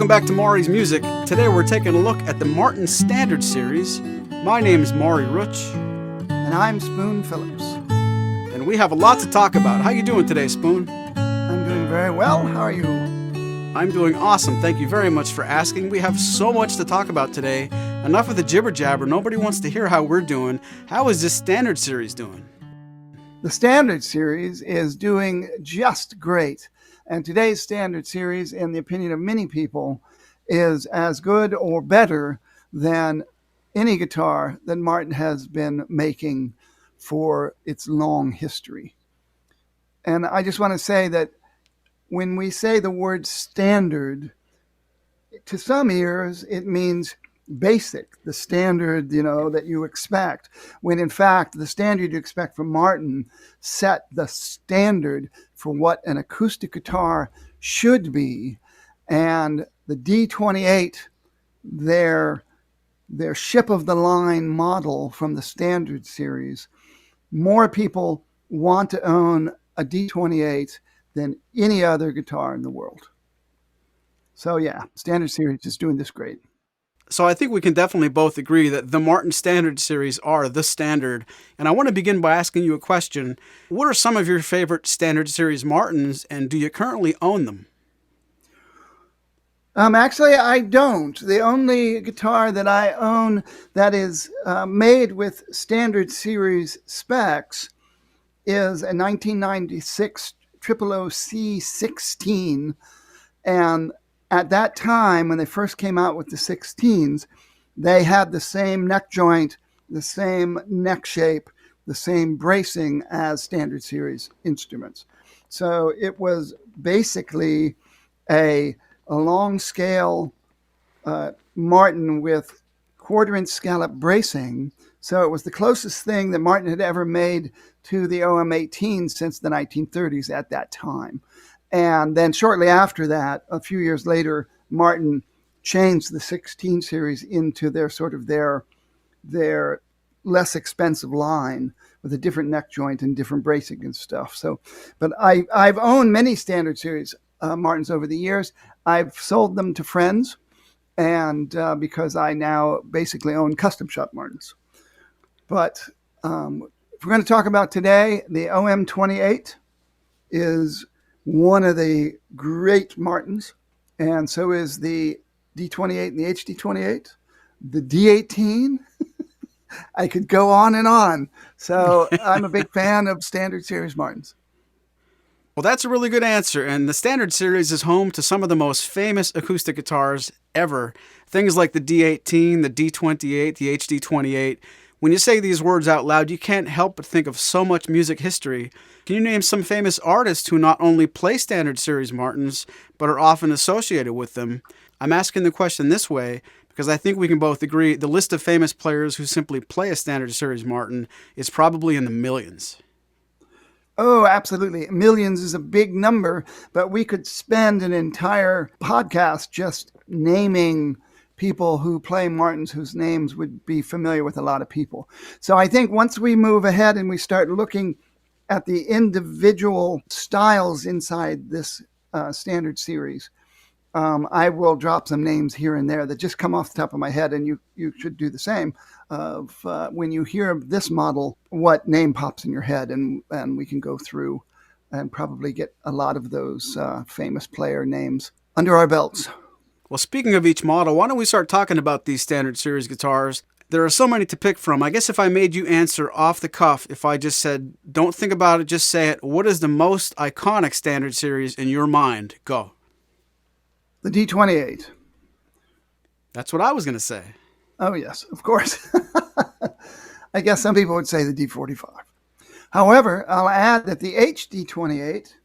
Welcome back to Maury's Music. Today we're taking a look at the Martin Standard Series. My name is Maury Rutch. And I'm Spoon Phillips. And we have a lot to talk about. How you doing today, Spoon? I'm doing very well. How are you? I'm doing awesome. Thank you very much for asking. We have so much to talk about today. Enough of the jibber jabber. Nobody wants to hear how we're doing. How is this Standard Series doing? The Standard Series is doing just great. And today's Standard Series, in the opinion of many people, is as good or better than any guitar that Martin has been making for its long history. And I just want to say that when we say the word standard, to some ears, it means basic, the standard, that you expect, when in fact the standard you expect from Martin set the standard for what an acoustic guitar should be. And the D28, their ship of the line model from the Standard Series, more people want to own a D28 than any other guitar in the world. So yeah, Standard Series is doing this great. So I think we can definitely both agree that the Martin Standard Series are the standard. And I want to begin by asking you a question. What are some of your favorite Standard Series Martins, and do you currently own them? Actually, I don't. The only guitar that I own that is made with Standard Series specs is a 1996 C16. And at that time, when they first came out with the 16s, they had the same neck joint, the same neck shape, the same bracing as Standard Series instruments. So it was basically a long scale Martin with 1/4-inch scallop bracing. So it was the closest thing that Martin had ever made to the OM18 since the 1930s at that time. And then shortly after that, a few years later, Martin changed the 16 series into their less expensive line with a different neck joint and different bracing and stuff. So, but I've owned many Standard Series Martins over the years. I've sold them to friends, and because I now basically own custom shop Martins. But if we're going to talk about today, the OM28 is one of the great Martins, and so is the D28 and the HD28, the D18. I could go on and on. So I'm a big fan of Standard Series Martins. Well, that's a really good answer, and the Standard Series is home to some of the most famous acoustic guitars ever. Things like the D18, the D28, the HD28. When you say these words out loud, you can't help but think of so much music history. Can you name some famous artists who not only play Standard Series Martins, but are often associated with them? I'm asking the question this way because I think we can both agree the list of famous players who simply play a Standard Series Martin is probably in the millions. Oh, absolutely. Millions is a big number, but we could spend an entire podcast just naming people who play Martins whose names would be familiar with a lot of people. So I think once we move ahead and we start looking at the individual styles inside this Standard Series, I will drop some names here and there that just come off the top of my head, and you should do the same of when you hear this model, what name pops in your head, and we can go through and probably get a lot of those famous player names under our belts. Well, speaking of each model, why don't we start talking about these Standard Series guitars? There are so many to pick from. I guess if I made you answer off the cuff, if I just said, don't think about it, just say it, what is the most iconic Standard Series in your mind? Go. The D28. That's what I was going to say. Oh, yes, of course. I guess some people would say the D45. However, I'll add that the HD28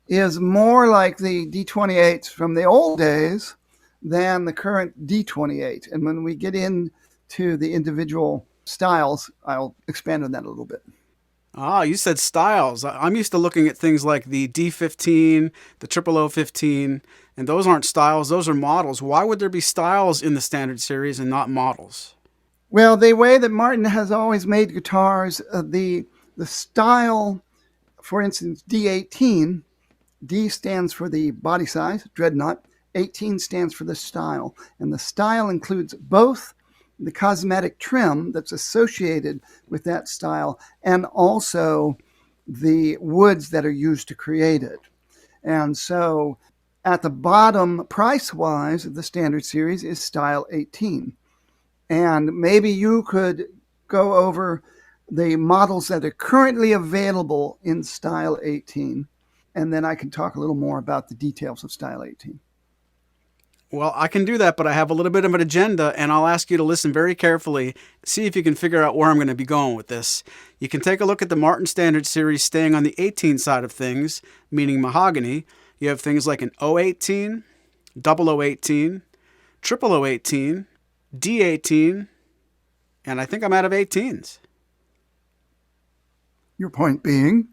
is more like the D28s from the old days than the current D28. And when we get into the individual styles, I'll expand on that a little bit. Ah, you said styles. I'm used to looking at things like the D15, the 0015, and those aren't styles, those are models. Why would there be styles in the Standard Series and not models? Well, the way that Martin has always made guitars, the style, for instance, D18, D stands for the body size, dreadnought, 18 stands for the style, and the style includes both the cosmetic trim that's associated with that style and also the woods that are used to create it. And so at the bottom, price-wise, of the standard series is style 18. And maybe you could go over the models that are currently available in style 18, and then I can talk a little more about the details of style 18. Well, I can do that, but I have a little bit of an agenda, and I'll ask you to listen very carefully, see if you can figure out where I'm going to be going with this. You can take a look at the Martin Standard Series staying on the 18 side of things, meaning mahogany. You have things like an 018, 0018, 0018, D18, and I think I'm out of 18s. Your point being?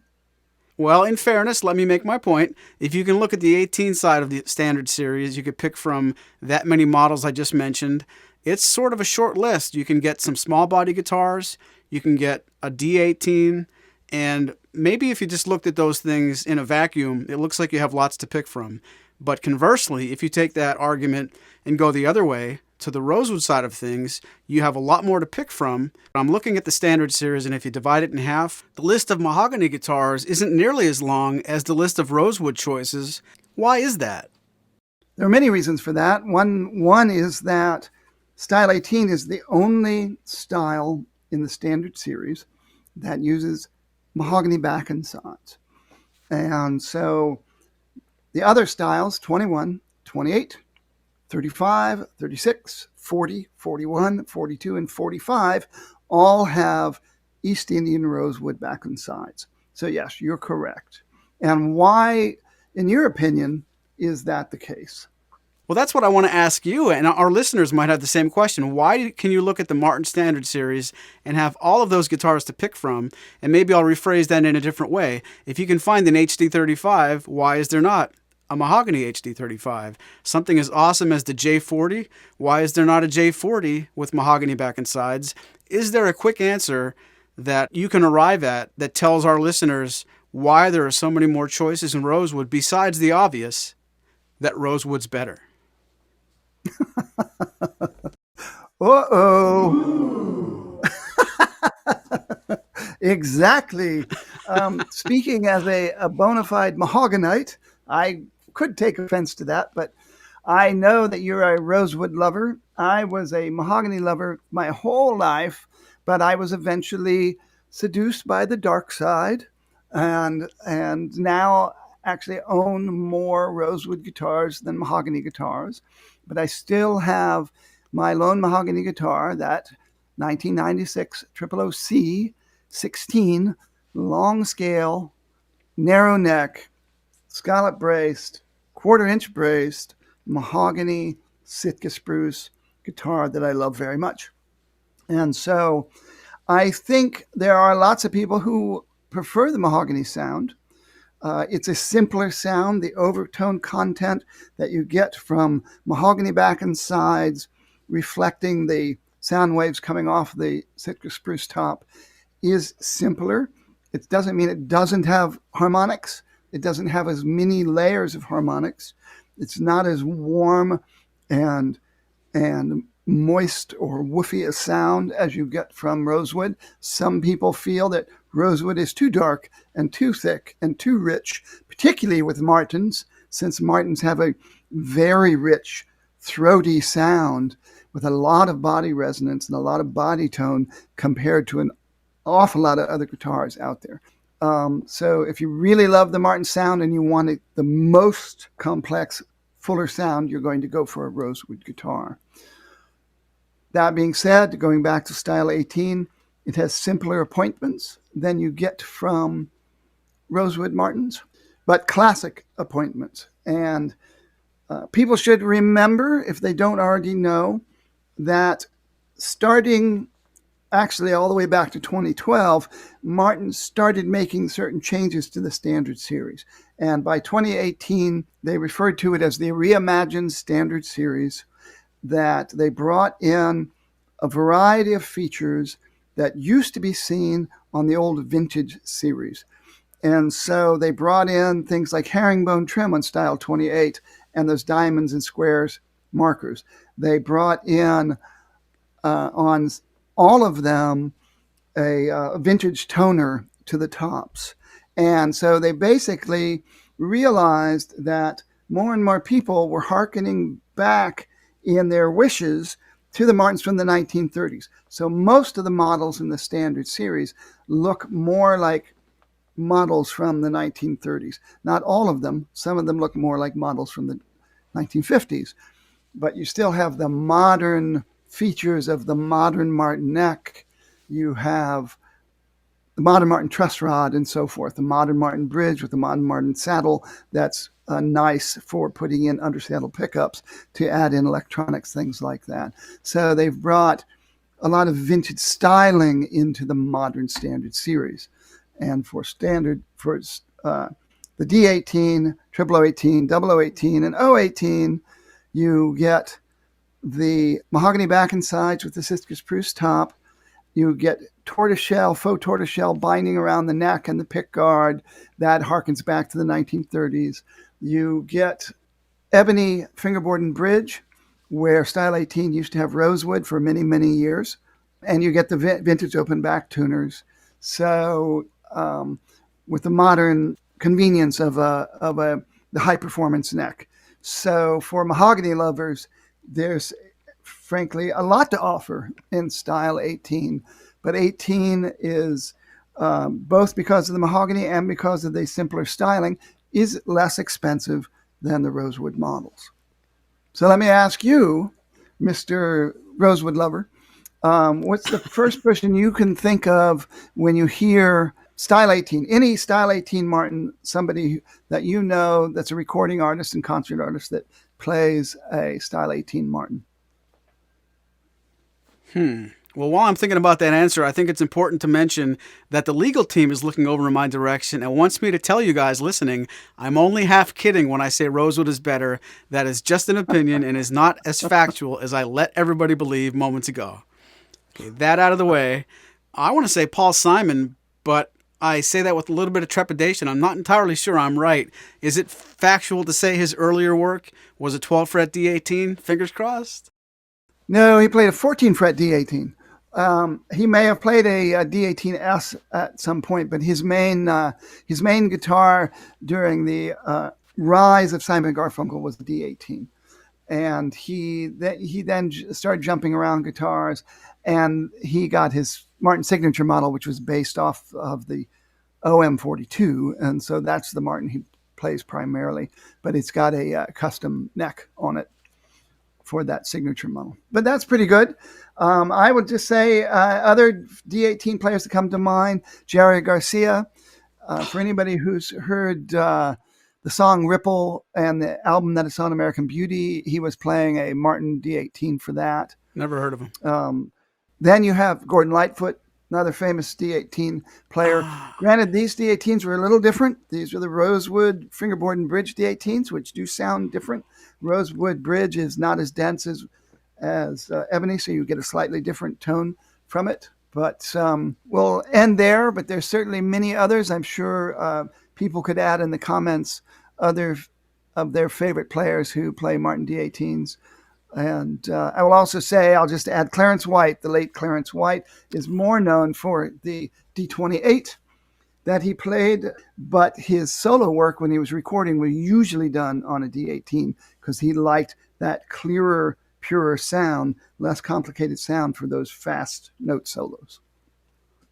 Well, in fairness, let me make my point. If you can look at the 18 side of the standard series, you could pick from that many models I just mentioned. It's sort of a short list. You can get some small body guitars, you can get a D18, and maybe if you just looked at those things in a vacuum, it looks like you have lots to pick from. But conversely, if you take that argument and go the other way, to the Rosewood side of things, you have a lot more to pick from. I'm looking at the standard series, and if you divide it in half, the list of mahogany guitars isn't nearly as long as the list of Rosewood choices. Why is that? There are many reasons for that. One is that style 18 is the only style in the standard series that uses mahogany back and sides. And so the other styles, 21, 28, 35, 36, 40, 41, 42, and 45 all have East Indian rosewood back and sides. So yes, you're correct. And why, in your opinion, is that the case? Well, that's what I want to ask you, and our listeners might have the same question. Why can you look at the Martin Standard Series and have all of those guitars to pick from? And maybe I'll rephrase that in a different way. If you can find an HD35, why is there not a mahogany HD35? Something as awesome as the J40, why is there not a J40 with mahogany back and sides? Is there a quick answer that you can arrive at that tells our listeners why there are so many more choices in Rosewood besides the obvious that Rosewood's better? Uh-oh. Exactly. Speaking as a bona fide mahoganite, I could take offense to that, but I know that you're a rosewood lover. I was a mahogany lover my whole life, but I was eventually seduced by the dark side, and now actually own more rosewood guitars than mahogany guitars. But I still have my lone mahogany guitar, that 1996 000C 16, long scale, narrow neck, scallop braced, quarter-inch braced, mahogany Sitka spruce guitar that I love very much. And so I think there are lots of people who prefer the mahogany sound. It's a simpler sound. The overtone content that you get from mahogany back and sides, reflecting the sound waves coming off the Sitka spruce top, is simpler. It doesn't mean it doesn't have harmonics. It doesn't have as many layers of harmonics. It's not as warm and moist or woofy a sound as you get from rosewood. Some people feel that rosewood is too dark and too thick and too rich, particularly with Martins, since Martins have a very rich, throaty sound with a lot of body resonance and a lot of body tone compared to an awful lot of other guitars out there. So if you really love the Martin sound and you want the most complex, fuller sound, you're going to go for a rosewood guitar. That being said, going back to style 18, it has simpler appointments than you get from rosewood Martins, but classic appointments. And people should remember, if they don't already know, that starting actually all the way back to 2012, Martin started making certain changes to the standard series. And by 2018, they referred to it as the reimagined standard series, that they brought in a variety of features that used to be seen on the old vintage series. And so they brought in things like herringbone trim on style 28 and those diamonds and squares markers. They brought in on all of them a vintage toner to the tops. And so they basically realized that more and more people were hearkening back in their wishes to the Martins from the 1930s. So most of the models in the standard series look more like models from the 1930s. Not all of them. Some of them look more like models from the 1950s. But you still have the modern features of the modern Martin neck. You have the modern Martin truss rod and so forth, the modern Martin bridge with the modern Martin saddle that's nice for putting in undersaddle pickups to add in electronics, things like that. So they've brought a lot of vintage styling into the modern standard series. And for standard, for the D18, 0018, 0018, and 018, you get the mahogany back and sides with the Sitka spruce top. You get tortoiseshell, faux tortoiseshell binding around the neck and the pick guard. That harkens back to the 1930s. You get ebony fingerboard and bridge, where Style 18 used to have rosewood for many, many years. And you get the vintage open back tuners. So with the modern convenience of the high performance neck. So for mahogany lovers, there's frankly a lot to offer in Style 18. But 18 is, both because of the mahogany and because of the simpler styling, is less expensive than the Rosewood models. So let me ask you, Mr. Rosewood lover, what's the first person you can think of when you hear Style 18, any Style 18 Martin, somebody that you know that's a recording artist and concert artist that plays a Style 18 Martin? Well, while I'm thinking about that answer, I think it's important to mention that the legal team is looking over in my direction and wants me to tell you guys listening, I'm only half kidding when I say Rosewood is better. That is just an opinion and is not as factual as I let everybody believe moments ago. Okay, that out of the way, I want to say Paul Simon, but I say that with a little bit of trepidation. I'm not entirely sure I'm right. Is it factual to say his earlier work was a 12-fret D18? Fingers crossed? No, he played a 14-fret D18. He may have played a D18S at some point, but his main guitar during the rise of Simon & Garfunkel was the D18. And he then started jumping around guitars, and he got his Martin signature model, which was based off of the OM42, and so that's the Martin he plays primarily, but it's got a custom neck on it for that signature model. But that's pretty good. I would just say other D18 players that come to mind, Jerry Garcia. For anybody who's heard the song Ripple and the album that it's on, American Beauty, he was playing a Martin D18 for that. Never heard of him. Then you have Gordon Lightfoot, another famous D18 player. Granted, these D18s were a little different. These are the Rosewood fingerboard and bridge D18s, which do sound different. Rosewood bridge is not as dense as ebony, so you get a slightly different tone from it. But we'll end there, but there's certainly many others. I'm sure people could add in the comments other of their favorite players who play Martin D18s. And I will also say, I'll just add Clarence White. The late Clarence White is more known for the D28 that he played, but his solo work when he was recording was usually done on a D18 because he liked that clearer, purer sound, less complicated sound for those fast note solos.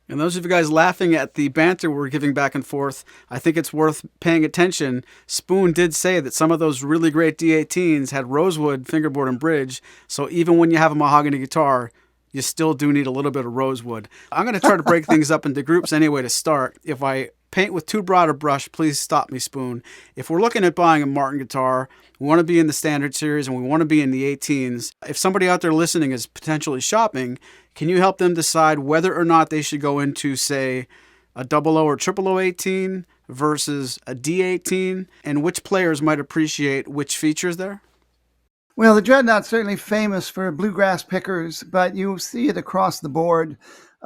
And those of you guys laughing at the banter we're giving back and forth, I think it's worth paying attention. Spoon did say that some of those really great D18s had Rosewood fingerboard and bridge, so even when you have a mahogany guitar, you still do need a little bit of Rosewood. I'm going to try to break things up into groups anyway to start. If I paint with too broad a brush, please stop me, Spoon. If we're looking at buying a Martin guitar, we want to be in the standard series and we want to be in the 18s. If somebody out there listening is potentially shopping, can you help them decide whether or not they should go into, say, a 00 or 0018 versus a D18, and which players might appreciate which features there? Well, the Dreadnought's certainly famous for bluegrass pickers, but you see it across the board.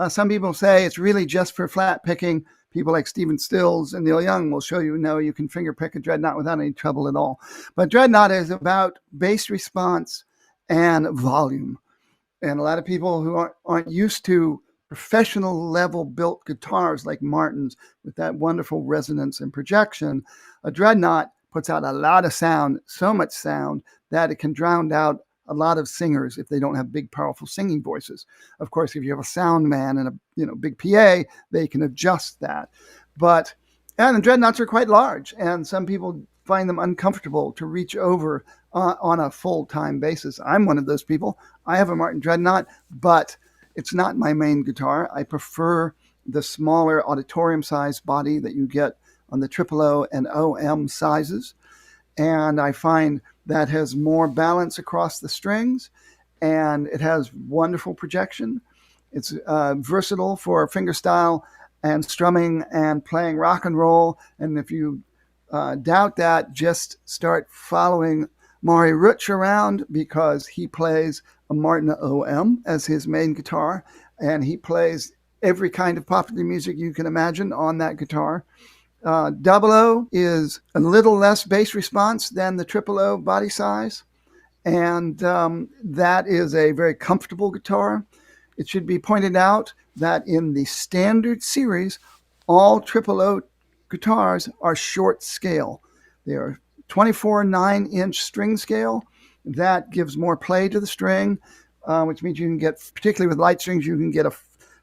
Some people say it's really just for flat picking, People like Stephen Stills and Neil Young will show you, no, you can finger pick a dreadnought without any trouble at all. But dreadnought is about bass response and volume. And a lot of people who aren't used to professional level built guitars like Martin's with that wonderful resonance and projection, a dreadnought puts out a lot of sound, so much sound that it can drown out a lot of singers if they don't have big, powerful singing voices. Of course, if you have a sound man and a big PA, they can adjust that. And the dreadnoughts are quite large, and some people find them uncomfortable to reach over on a full-time basis. I'm one of those people. I have a Martin dreadnought, but it's not my main guitar. I prefer the smaller auditorium size body that you get on the O and OM sizes. And I find that has more balance across the strings, and it has wonderful projection. It's versatile for fingerstyle and strumming and playing rock and roll. And if you doubt that, just start following Maury Rutch around, because he plays a Martin OM as his main guitar, and he plays every kind of popular music you can imagine on that guitar. Double O is a little less bass response than the triple O body size, and that is a very comfortable guitar. It should be pointed out that in the standard series, all triple O guitars are short scale. They are 24 9-inch string scale. That gives more play to the string, which means you can get, particularly with light strings, you can get a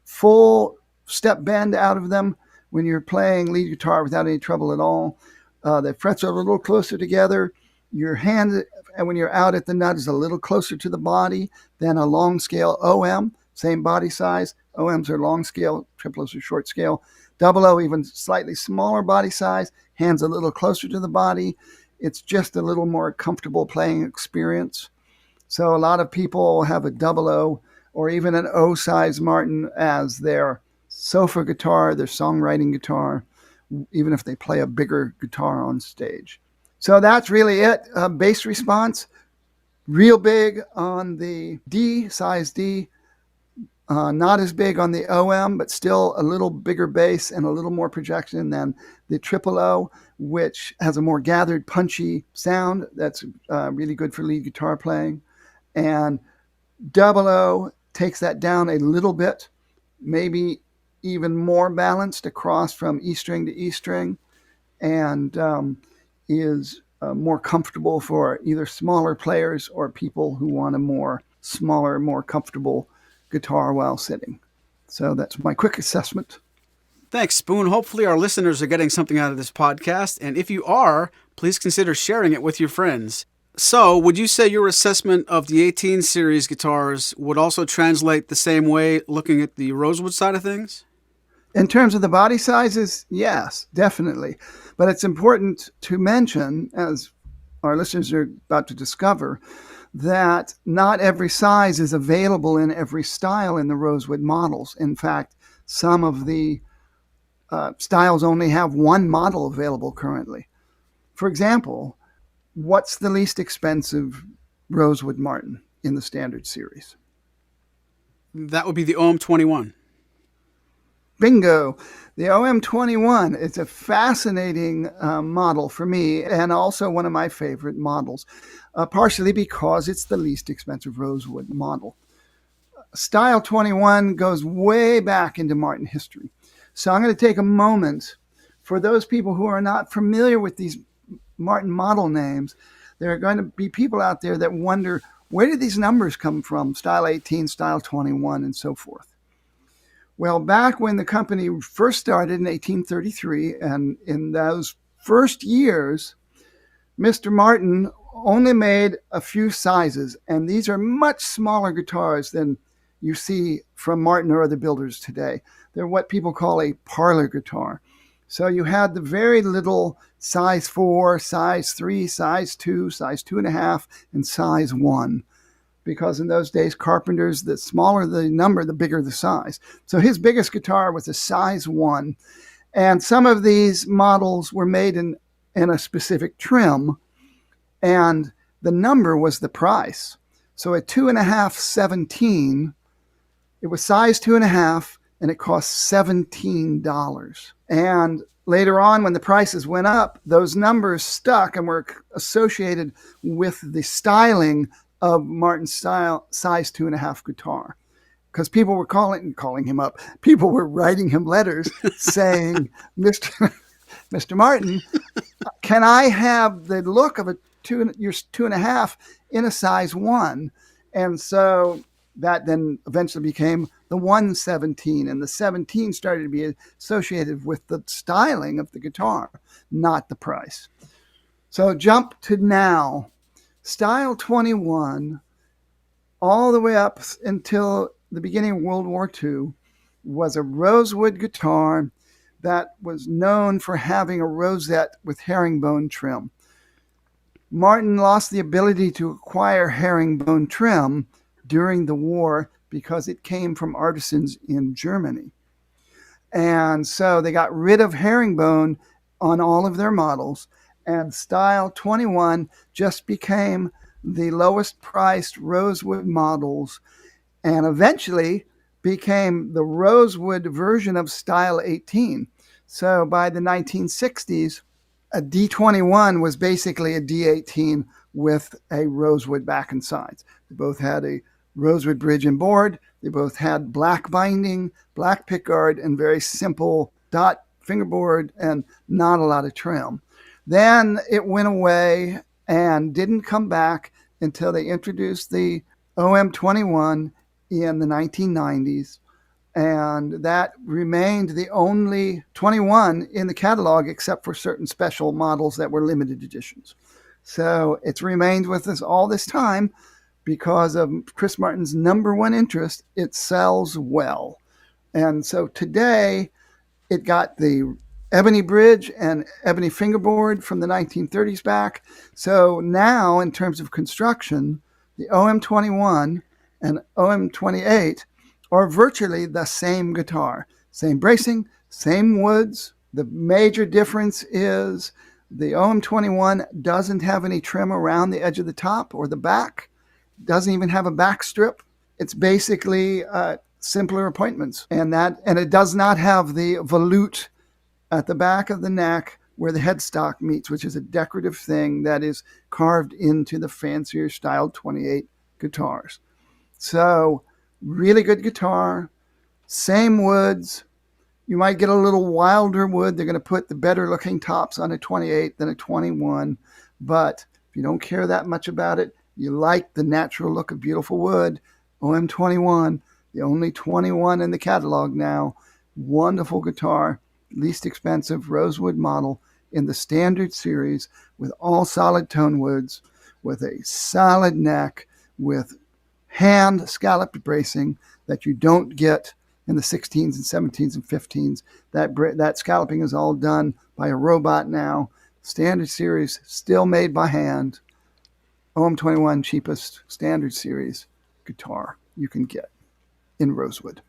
full step bend out of them when you're playing lead guitar without any trouble at all. The frets are a little closer together. Your hand, and when you're out at the nut, is a little closer to the body than a long scale OM, same body size. OMs are long scale, triples are short scale. Double O, even slightly smaller body size, hands a little closer to the body. It's just a little more comfortable playing experience. So a lot of people have a double O or even an O size Martin as their sofa guitar, their songwriting guitar, even if they play a bigger guitar on stage. So that's really it. Bass response, real big on the D, size D, not as big on the OM, but still a little bigger bass and a little more projection than the triple O, which has a more gathered, punchy sound that's really good for lead guitar playing. And double O takes that down a little bit, maybe even more balanced across from E string to E string, and is more comfortable for either smaller players or people who want a more smaller, more comfortable guitar while sitting. So that's my quick assessment. Thanks, Spoon. Hopefully our listeners are getting something out of this podcast, and if you are, please consider sharing it with your friends. So, would you say your assessment of the 18 series guitars would also translate the same way looking at the Rosewood side of things? In terms of the body sizes, yes, definitely. But it's important to mention, as our listeners are about to discover, that not every size is available in every style in the Rosewood models. In fact, some of the styles only have one model available currently. For example, what's the least expensive Rosewood Martin in the standard series? That would be the OM21. Bingo. The OM21 is a fascinating model for me, and also one of my favorite models, partially because it's the least expensive Rosewood model. Style 21 goes way back into Martin history. So I'm going to take a moment for those people who are not familiar with these Martin model names. There are going to be people out there that wonder, where did these numbers come from? Style 18, style 21, and so forth. Well, back when the company first started in 1833, and in those first years, Mr. Martin only made a few sizes, and these are much smaller guitars than you see from Martin or other builders today. They're what people call a parlor guitar. So you had the very little size 4, size 3, size 2, size 2.5, and size 1. Because in those days, carpenters, the smaller the number, the bigger the size. So his biggest guitar was a size 1. And some of these models were made in a specific trim, and the number was the price. So a 2.5 17, it was size 2.5, and it cost $17. And later on, when the prices went up, those numbers stuck and were associated with the styling of Martin's style size 2.5 guitar. Because people were calling him up. People were writing him letters saying, Mr. Martin, can I have the look of your 2.5 in a size 1? And so that then eventually became the 117, and the 17 started to be associated with the styling of the guitar, not the price. So jump to now. Style 21, all the way up until the beginning of World War II, was a rosewood guitar that was known for having a rosette with herringbone trim. Martin lost the ability to acquire herringbone trim during the war because it came from artisans in Germany. And so they got rid of herringbone on all of their models, and Style 21 just became the lowest priced rosewood models, and eventually became the rosewood version of Style 18. So by the 1960s, a D21 was basically a D18 with a rosewood back and sides. They both had a rosewood bridge and board. They both had black binding, black pickguard, and very simple dot fingerboard and not a lot of trim. Then it went away and didn't come back until they introduced the OM21 in the 1990s. And that remained the only 21 in the catalog, except for certain special models that were limited editions. So it's remained with us all this time because of Chris Martin's number one interest. It sells well. And so today it got the ebony bridge and ebony fingerboard from the 1930s back. So now, in terms of construction, the OM21 and OM28 are virtually the same guitar. Same bracing, same woods. The major difference is the OM21 doesn't have any trim around the edge of the top or the back. Doesn't even have a back strip. It's basically simpler appointments. And it does not have the volute at the back of the neck where the headstock meets, which is a decorative thing that is carved into the fancier style 28 guitars. So really good guitar, same woods. You might get a little wilder wood. They're going to put the better looking tops on a 28 than a 21. But if you don't care that much about it, you like the natural look of beautiful wood, OM21, the only 21 in the catalog now. Wonderful guitar, least expensive rosewood model in the standard series with all solid tone woods, with a solid neck, with hand scalloped bracing that you don't get in the 16s and 17s and 15s. That scalloping is all done by a robot now. Standard series, still made by hand. OM21, cheapest standard series guitar you can get in rosewood.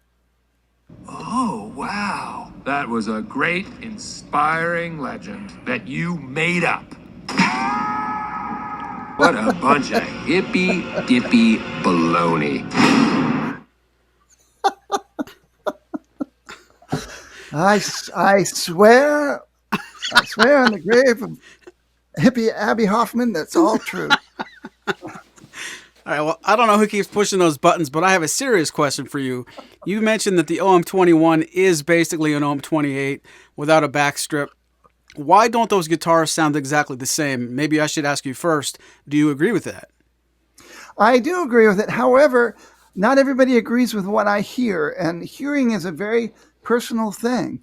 Oh, wow. That was a great, inspiring legend that you made up. What a bunch of hippy-dippy baloney. I swear on the grave of hippie Abby Hoffman, that's all true. All right, well, I don't know who keeps pushing those buttons, but I have a serious question for you. You mentioned that the OM21 is basically an OM28 without a back strip. Why don't those guitars sound exactly the same? Maybe I should ask you first. Do you agree with that? I do agree with it. However, not everybody agrees with what I hear, and hearing is a very personal thing.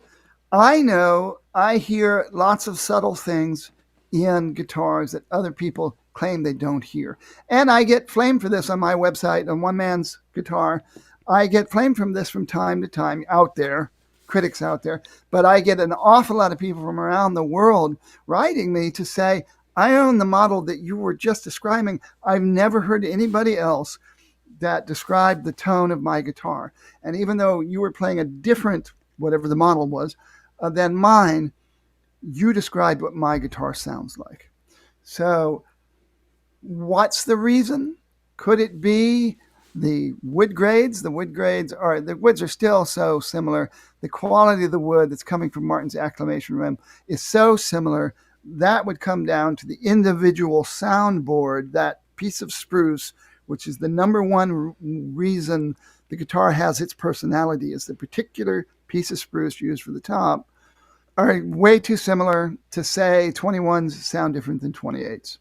I know I hear lots of subtle things in guitars that other people claim they don't hear. And I get flamed for this on my website, on One Man's Guitar. I get flamed from this from time to time out there, critics out there, but I get an awful lot of people from around the world writing me to say, I own the model that you were just describing. I've never heard anybody else that described the tone of my guitar. And even though you were playing a different, whatever the model was, than mine, you described what my guitar sounds like. So what's the reason? Could it be The wood grades the woods are still so similar. The quality of the wood that's coming from Martin's acclamation rim is so similar. That would come down to the individual soundboard, that piece of spruce, which is the number one reason the guitar has its personality, is the particular piece of spruce used for the top, are way too similar to say 21s sound different than 28s.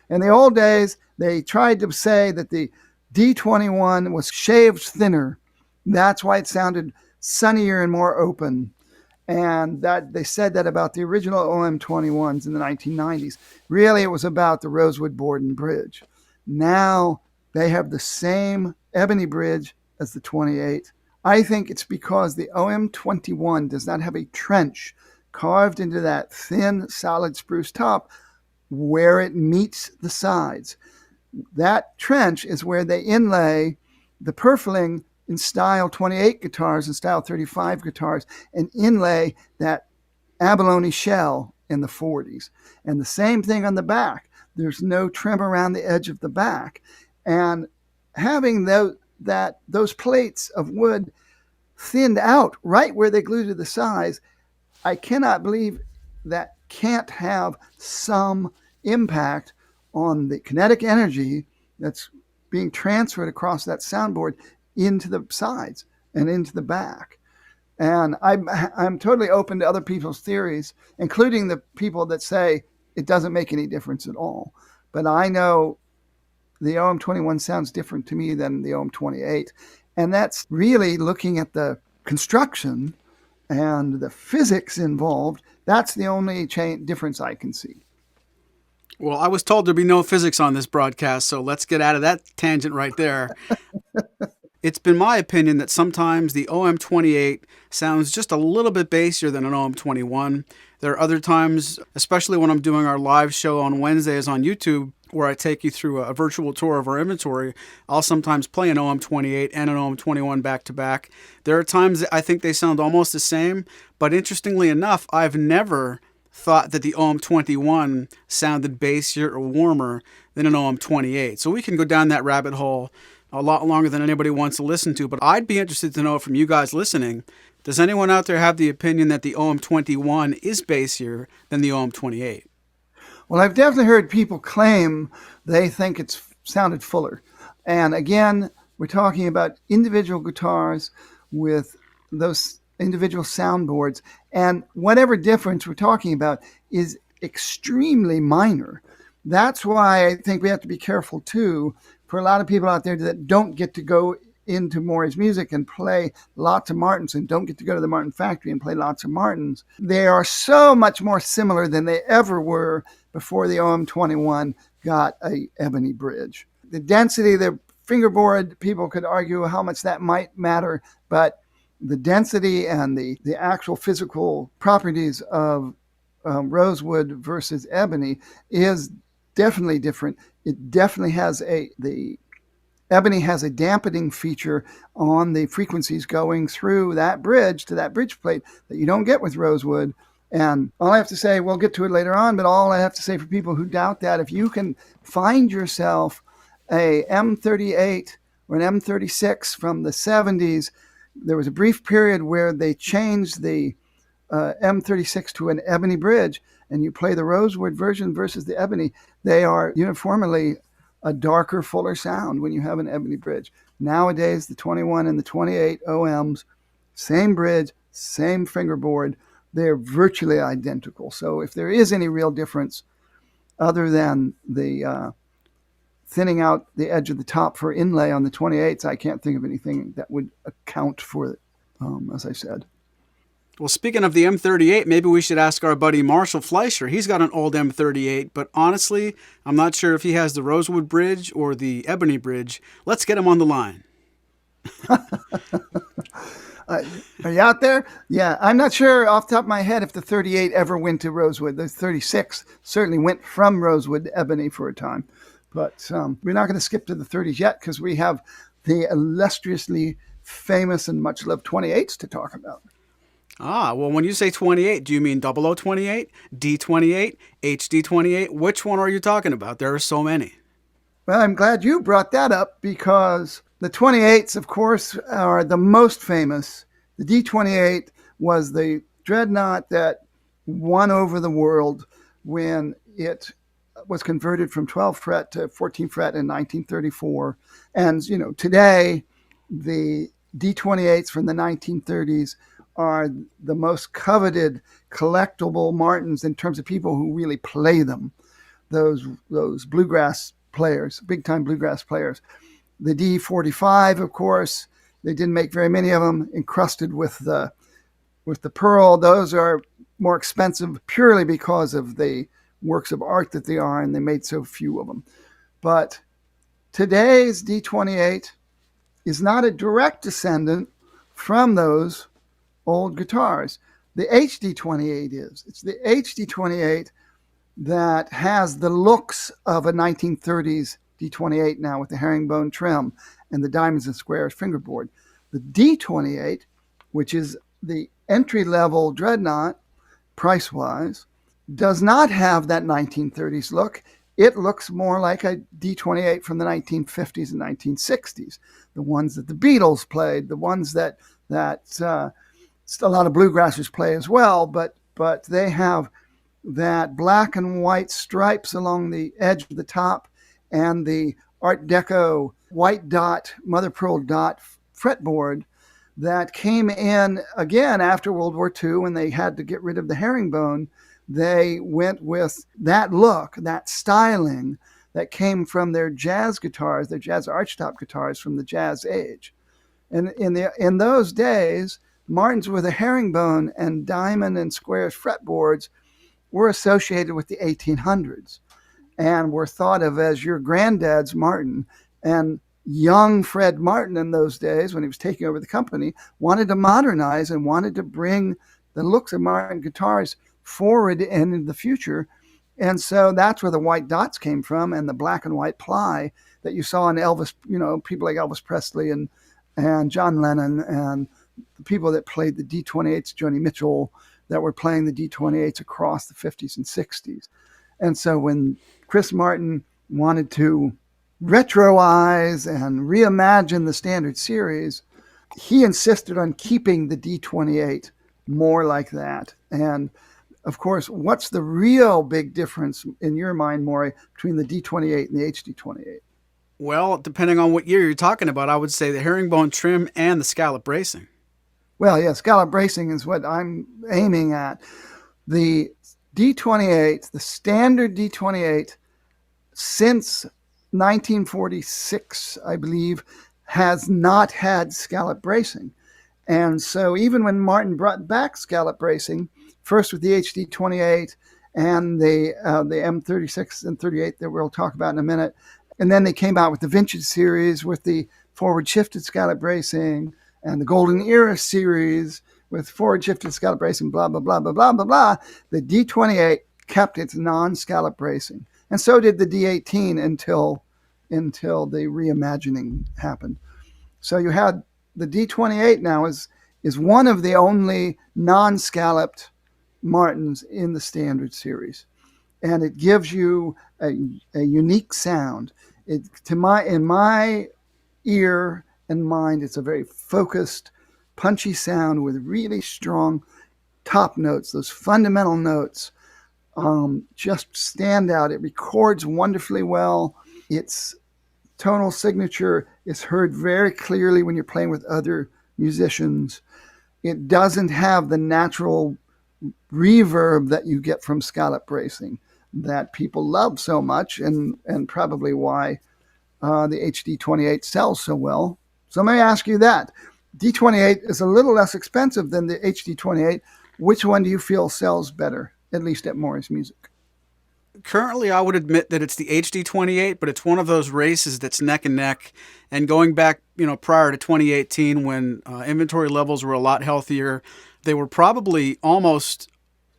In the old days, they tried to say that the D41 was shaved thinner. That's why it sounded sunnier and more open. And that they said that about the original OM21s in the 1990s. Really, it was about the Rosewood board and bridge. Now they have the same ebony bridge as the 28. I think it's because the OM21 does not have a trench carved into that thin, solid spruce top where it meets the sides. That trench is where they inlay the purfling in style 28 guitars and style 35 guitars, and inlay that abalone shell in the 40s. And the same thing on the back. There's no trim around the edge of the back. And having those plates of wood thinned out right where they glue to the sides, I cannot believe that can't have some impact on the kinetic energy that's being transferred across that soundboard into the sides and into the back. And I'm totally open to other people's theories, including the people that say it doesn't make any difference at all. But I know the OM21 sounds different to me than the OM28. And that's really looking at the construction and the physics involved. That's the only difference I can see. Well, I was told there'd be no physics on this broadcast, so let's get out of that tangent right there. It's been my opinion that sometimes the OM28 sounds just a little bit bassier than an OM21. There are other times, especially when I'm doing our live show on Wednesdays on YouTube, where I take you through a virtual tour of our inventory, I'll sometimes play an OM28 and an OM21 back to back. There are times that I think they sound almost the same, but interestingly enough, I've never thought that the OM21 sounded bassier or warmer than an OM28. So we can go down that rabbit hole a lot longer than anybody wants to listen to, but I'd be interested to know from you guys listening, does anyone out there have the opinion that the OM21 is bassier than the OM28? Well, I've definitely heard people claim they think it's sounded fuller. And again, we're talking about individual guitars with those individual soundboards. And whatever difference we're talking about is extremely minor. That's why I think we have to be careful, too, for a lot of people out there that don't get to go into Maury's music and play lots of Martins and don't get to go to the Martin factory and play lots of Martins. They are so much more similar than they ever were before the OM21 got a ebony bridge. The density of the fingerboard, people could argue how much that might matter, but the density and the actual physical properties of rosewood versus ebony is definitely different. It definitely has the ebony has a dampening feature on the frequencies going through that bridge to that bridge plate that you don't get with rosewood. And all I have to say, we'll get to it later on, but all I have to say for people who doubt that, if you can find yourself a M38 or an M36 from the 70s, there was a brief period where they changed the M36 to an ebony bridge, and you play the rosewood version versus the ebony, they are uniformly a darker, fuller sound when you have an ebony bridge. Nowadays, the 21 and the 28 OMs, same bridge, same fingerboard, they're virtually identical. So if there is any real difference other than the thinning out the edge of the top for inlay on the 28s, I can't think of anything that would account for it, as I said. Well, speaking of the M38, maybe we should ask our buddy Marshall Fleischer. He's got an old M38, but honestly, I'm not sure if he has the Rosewood Bridge or the Ebony Bridge. Let's get him on the line. Are you out there? Yeah, I'm not sure off the top of my head if the 38 ever went to Rosewood. The 36 certainly went from Rosewood to Ebony for a time. But we're not going to skip to the 30s yet because we have the illustriously famous and much loved 28s to talk about. Ah, well, when you say 28, do you mean 0028, D28, HD28? Which one are you talking about? There are so many. Well, I'm glad you brought that up because The 28s, of course, are the most famous. The D28 was the dreadnought that won over the world when it was converted from 12 fret to 14 fret in 1934. And, today, the D28s from the 1930s are the most coveted collectible Martins in terms of people who really play them. Those bluegrass players, big time bluegrass players. The D45, of course, they didn't make very many of them, encrusted with the pearl. Those are more expensive purely because of the works of art that they are, and they made so few of them. But today's D28 is not a direct descendant from those old guitars. The HD28 is. It's the HD28 that has the looks of a 1930s D28 now with the herringbone trim and the diamonds and squares fingerboard. The D28, which is the entry-level dreadnought, price-wise, does not have that 1930s look. It looks more like a D28 from the 1950s and 1960s, the ones that the Beatles played, the ones that a lot of bluegrassers play as well, but they have that black and white stripes along the edge of the top and the Art Deco white dot, mother pearl dot fretboard that came in again after World War II when they had to get rid of the herringbone. They went with that look, that styling that came from their jazz guitars, their jazz archtop guitars from the jazz age. And in those days, Martins with a herringbone and diamond and square fretboards were associated with the 1800s and were thought of as your granddad's Martin. And young Fred Martin in those days, when he was taking over the company, wanted to modernize and wanted to bring the looks of Martin guitars forward and into the future. And so that's where the white dots came from and the black and white ply that you saw in Elvis, people like Elvis Presley and John Lennon and the people that played the D28s, Joni Mitchell, that were playing the D28s across the 50s and 60s. And so when Chris Martin wanted to retroize and reimagine the standard series, he insisted on keeping the D28 more like that. And of course, what's the real big difference in your mind, Maury, between the D28 and the HD28? Well, depending on what year you're talking about, I would say the herringbone trim and the scallop bracing. Well, yeah, scallop bracing is what I'm aiming at. The D28, the standard D28, since 1946, I believe, has not had scallop bracing. And so even when Martin brought back scallop bracing, first with the HD28 and the M36 and 38 that we'll talk about in a minute, and then they came out with the Vintage series with the forward shifted scallop bracing, and the Golden Era series with forward shifted scallop bracing, blah, blah, blah, blah, blah, blah, blah. The D28 kept its non-scallop bracing. And so did the D18 until the reimagining happened. So you had the D28 now is one of the only non-scalloped Martins in the standard series. And it gives you a unique sound. In my ear and mind, it's a very focused, punchy sound with really strong top notes. Those fundamental notes just stand out. It records wonderfully well. Its tonal signature is heard very clearly when you're playing with other musicians. It doesn't have the natural reverb that you get from scallop bracing that people love so much, and probably why the HD28 sells so well. So let me ask you that. D28 is a little less expensive than the HD28. Which one do you feel sells better, at least at Maury's Music? Currently, I would admit that it's the HD28, but it's one of those races that's neck and neck. And going back, prior to 2018, when inventory levels were a lot healthier, they were probably almost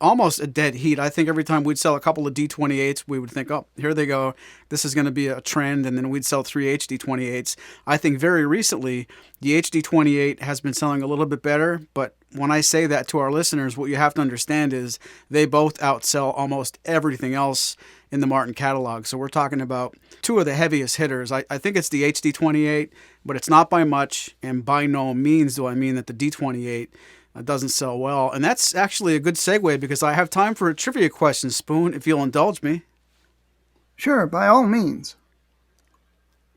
almost a dead heat. I think every time we'd sell a couple of D28s, we would think, oh, here they go. This is going to be a trend. And then we'd sell 3 HD28s. I think very recently, the HD28 has been selling a little bit better. But when I say that to our listeners, what you have to understand is they both outsell almost everything else in the Martin catalog. So we're talking about two of the heaviest hitters. I think it's the HD28, but it's not by much. And by no means do I mean that the D28 doesn't sell well. And that's actually a good segue because I have time for a trivia question, Spoon, if you'll indulge me. Sure, by all means.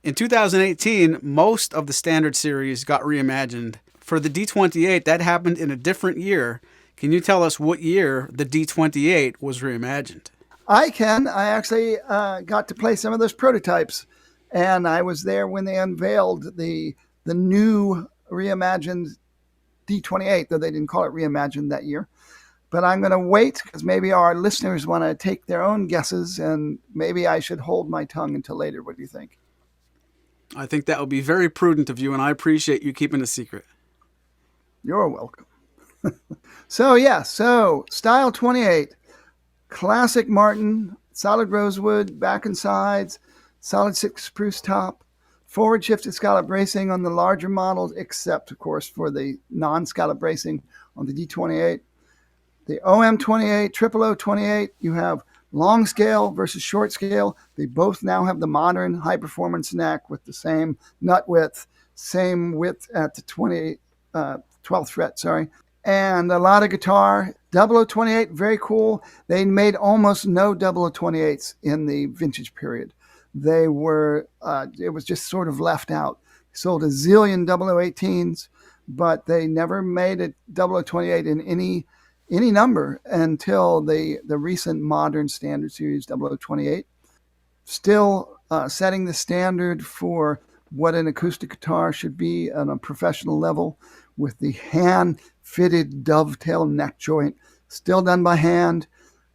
In 2018, most of the standard series got reimagined. For the D28, that happened in a different year. Can you tell us what year the D28 was reimagined? I can. I actually got to play some of those prototypes, and I was there when they unveiled the new reimagined D28, though they didn't call it reimagined that year. But I'm going to wait because maybe our listeners want to take their own guesses, and maybe I should hold my tongue until later. What do you think? I think that would be very prudent of you, and I appreciate you keeping a secret. You're welcome. So Style 28, classic Martin, solid rosewood, back and sides, solid 6 spruce top, forward shifted scallop bracing on the larger models, except, of course, for the non-scallop bracing on the D28. The OM28, Triple O28, you have long scale versus short scale. They both now have the modern high-performance neck with the same nut width, same width at the 12th fret, and a lot of guitar. 0028, very cool. They made almost no 0028s in the vintage period. They were, it was just sort of left out. Sold a zillion 0018s, but they never made a 0028 in any number until the recent modern standard series 0028. Still setting the standard for what an acoustic guitar should be on a professional level, with the hand-fitted dovetail neck joint, still done by hand,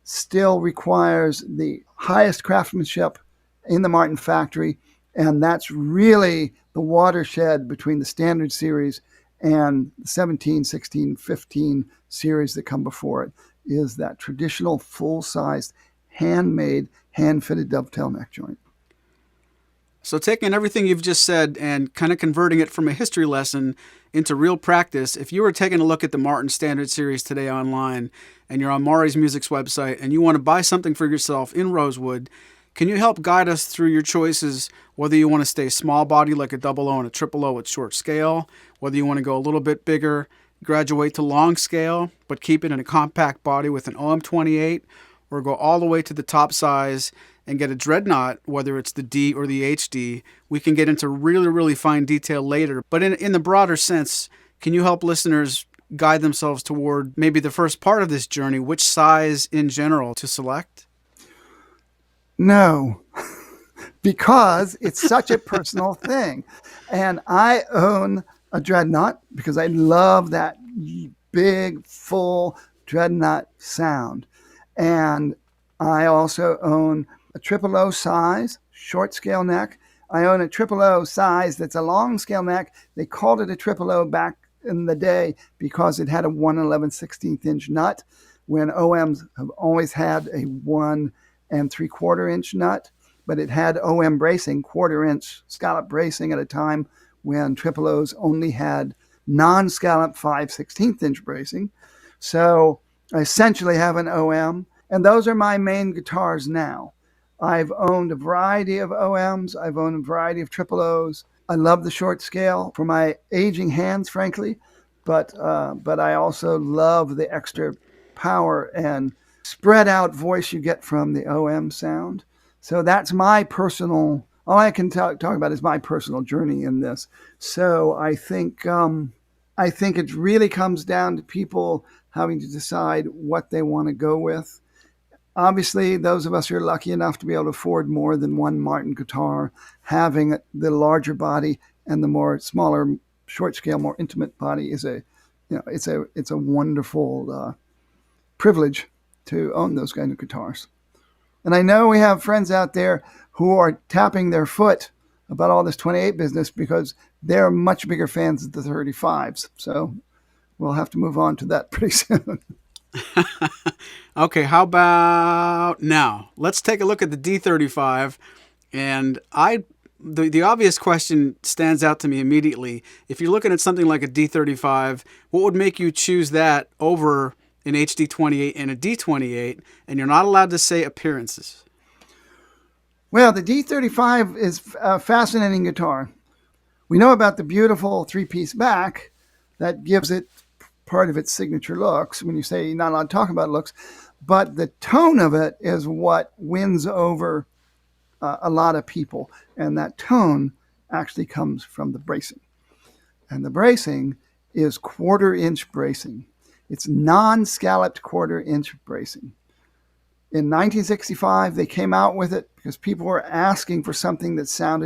still requires the highest craftsmanship in the Martin factory, and that's really the watershed between the standard series and the 17, 16, 15 series that come before it, is that traditional full-sized, handmade, hand-fitted dovetail neck joint. So taking everything you've just said and kind of converting it from a history lesson into real practice, if you were taking a look at the Martin Standard Series today online and you're on Maury's Music's website and you want to buy something for yourself in Rosewood, can you help guide us through your choices, whether you want to stay small body like a double O and a triple O with short scale, whether you want to go a little bit bigger, graduate to long scale, but keep it in a compact body with an OM28, or go all the way to the top size and get a dreadnought, whether it's the D or the HD. We can get into really, really fine detail later. But in the broader sense, can you help listeners guide themselves toward maybe the first part of this journey, which size in general to select? No, because it's such a personal thing. And I own a dreadnought because I love that big, full dreadnought sound. And I also own a triple O size, short scale neck. I own a triple O size that's a long scale neck. They called it a triple O back in the day because it had a 1/11/16 inch nut, when OMs have always had a 1 3/4 inch nut, but it had OM bracing, 1/4 inch scallop bracing at a time when triple O's only had non-scallop 5/16 inch bracing. So I essentially have an OM, and those are my main guitars now. I've owned a variety of OMs. I've owned a variety of triple O's. I love the short scale for my aging hands, frankly, but I also love the extra power and spread out voice you get from the OM sound. So that's my personal, all I can talk about is my personal journey in this. So I think it really comes down to people having to decide what they want to go with. Obviously, those of us who are lucky enough to be able to afford more than one Martin guitar, having the larger body and the more smaller, short scale, more intimate body is it's a wonderful privilege to own those kind of guitars. And I know we have friends out there who are tapping their foot about all this 28 business because they're much bigger fans of the 35s. So we'll have to move on to that pretty soon. Okay, how about now? Let's take a look at the D35. And the obvious question stands out to me immediately. If you're looking at something like a D35, what would make you choose that over an HD28 and a D28? And you're not allowed to say appearances. Well, the D35 is a fascinating guitar. We know about the beautiful three-piece back that gives it part of its signature looks when you say you're not allowed to talk about looks, but the tone of it is what wins over a lot of people. And that tone actually comes from the bracing. And the bracing is quarter-inch bracing. It's non-scalloped quarter-inch bracing. In 1965, they came out with it because people were asking for something that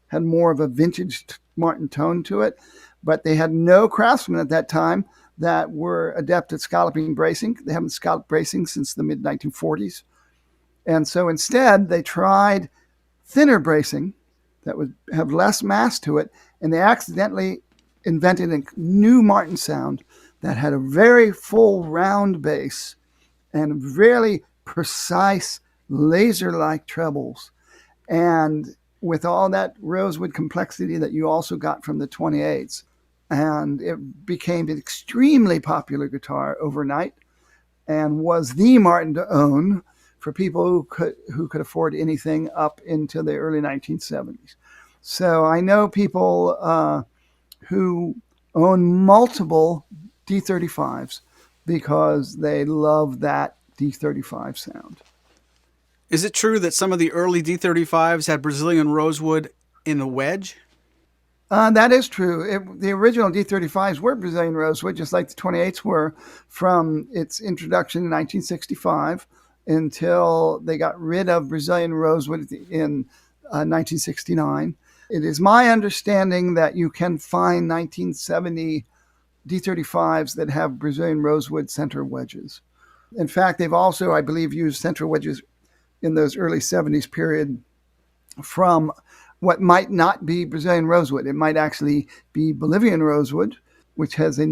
had more of a vintage Martin tone to it, but they had no craftsmen at that time that were adept at scalloping bracing. They haven't scalloped bracing since the mid-1940s. And so instead, they tried thinner bracing that would have less mass to it, and they accidentally invented a new Martin sound that had a very full round bass and really precise laser-like trebles. And with all that rosewood complexity that you also got from the 28s, and it became an extremely popular guitar overnight and was the Martin to own for people who could afford anything up into the early 1970s. So I know people who own multiple D35s because they love that D35 sound. Is it true that some of the early D35s had Brazilian rosewood in the wedge? That is true. The original D35s were Brazilian rosewood, just like the 28s were, from its introduction in 1965 until they got rid of Brazilian rosewood in 1969. It is my understanding that you can find 1970 D35s that have Brazilian rosewood center wedges. In fact, they've also, I believe, used center wedges in those early 70s period from what might not be Brazilian rosewood. It might actually be Bolivian rosewood, which has a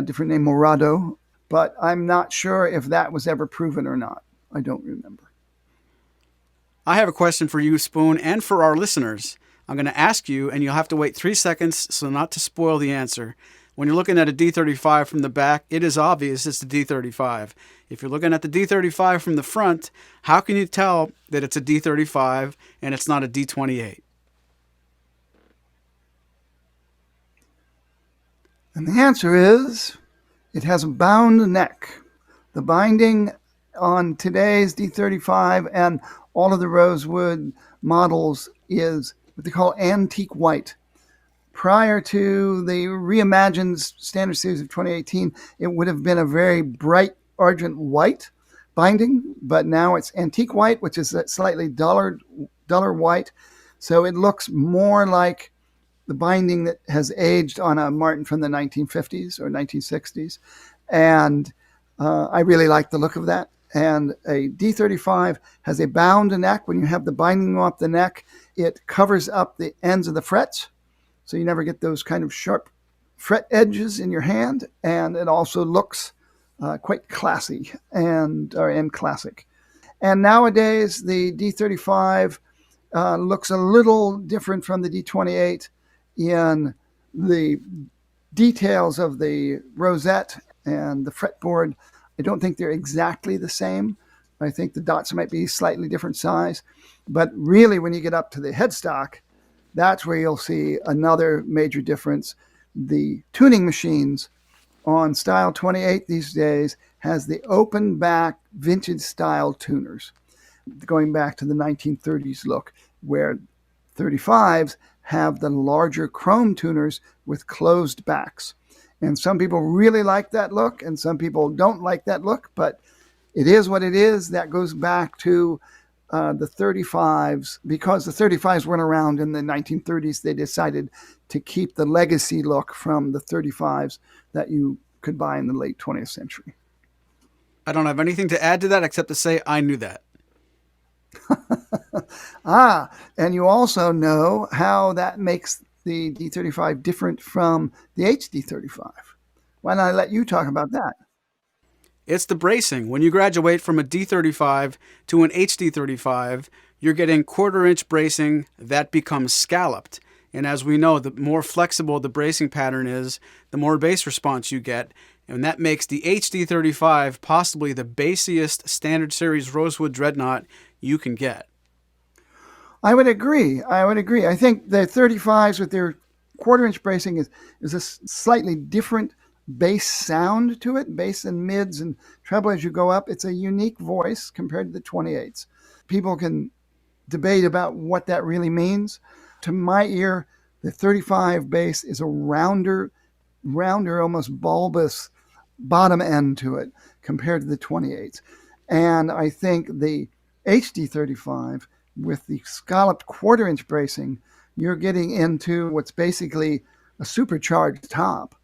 different name, Morado. But I'm not sure if that was ever proven or not. I don't remember. I have a question for you, Spoon, and for our listeners. I'm going to ask you, and you'll have to wait 3 seconds so not to spoil the answer. When you're looking at a D35 from the back, it is obvious it's a D35. If you're looking at the D35 from the front, how can you tell that it's a D35 and it's not a D28? And the answer is it has a bound neck. The binding on today's D35 and all of the rosewood models is what they call antique white. Prior to the reimagined standard series of 2018, it would have been a very bright argent white binding, but now it's antique white, which is a slightly duller white. So it looks more like the binding that has aged on a Martin from the 1950s or 1960s. And I really like the look of that. And a D35 has a bound neck. When you have the binding off the neck, it covers up the ends of the frets, so you never get those kind of sharp fret edges in your hand. And it also looks quite classy and classic. And nowadays, the D35 looks a little different from the D28 in the details of the rosette and the fretboard. I don't think they're exactly the same. I think the dots might be slightly different size. But really, when you get up to the headstock, that's where you'll see another major difference. The tuning machines on Style 28 these days has the open back vintage style tuners, going back to the 1930s look, where 35s have the larger chrome tuners with closed backs. And some people really like that look, and some people don't like that look, but it is what it is. That goes back to the 35s. Because the 35s weren't around in the 1930s, they decided to keep the legacy look from the 35s that you could buy in the late 20th century. I don't have anything to add to that except to say I knew that. And you also know how that makes the D35 different from the HD35. Why don't I let you talk about that? It's the bracing. When you graduate from a D35 to an HD35, you're getting quarter-inch bracing that becomes scalloped. And as we know, the more flexible the bracing pattern is, the more bass response you get. And that makes the HD35 possibly the bassiest standard series Rosewood dreadnought you can get. I would agree. I think the 35s with their quarter-inch bracing is a slightly different bass sound to it, bass and mids and treble as you go up. It's a unique voice compared to the 28s. People can debate about what that really means. To my ear, the 35 bass is a rounder, almost bulbous bottom end to it compared to the 28s. And I think the HD35 with the scalloped quarter-inch bracing, you're getting into what's basically a supercharged top.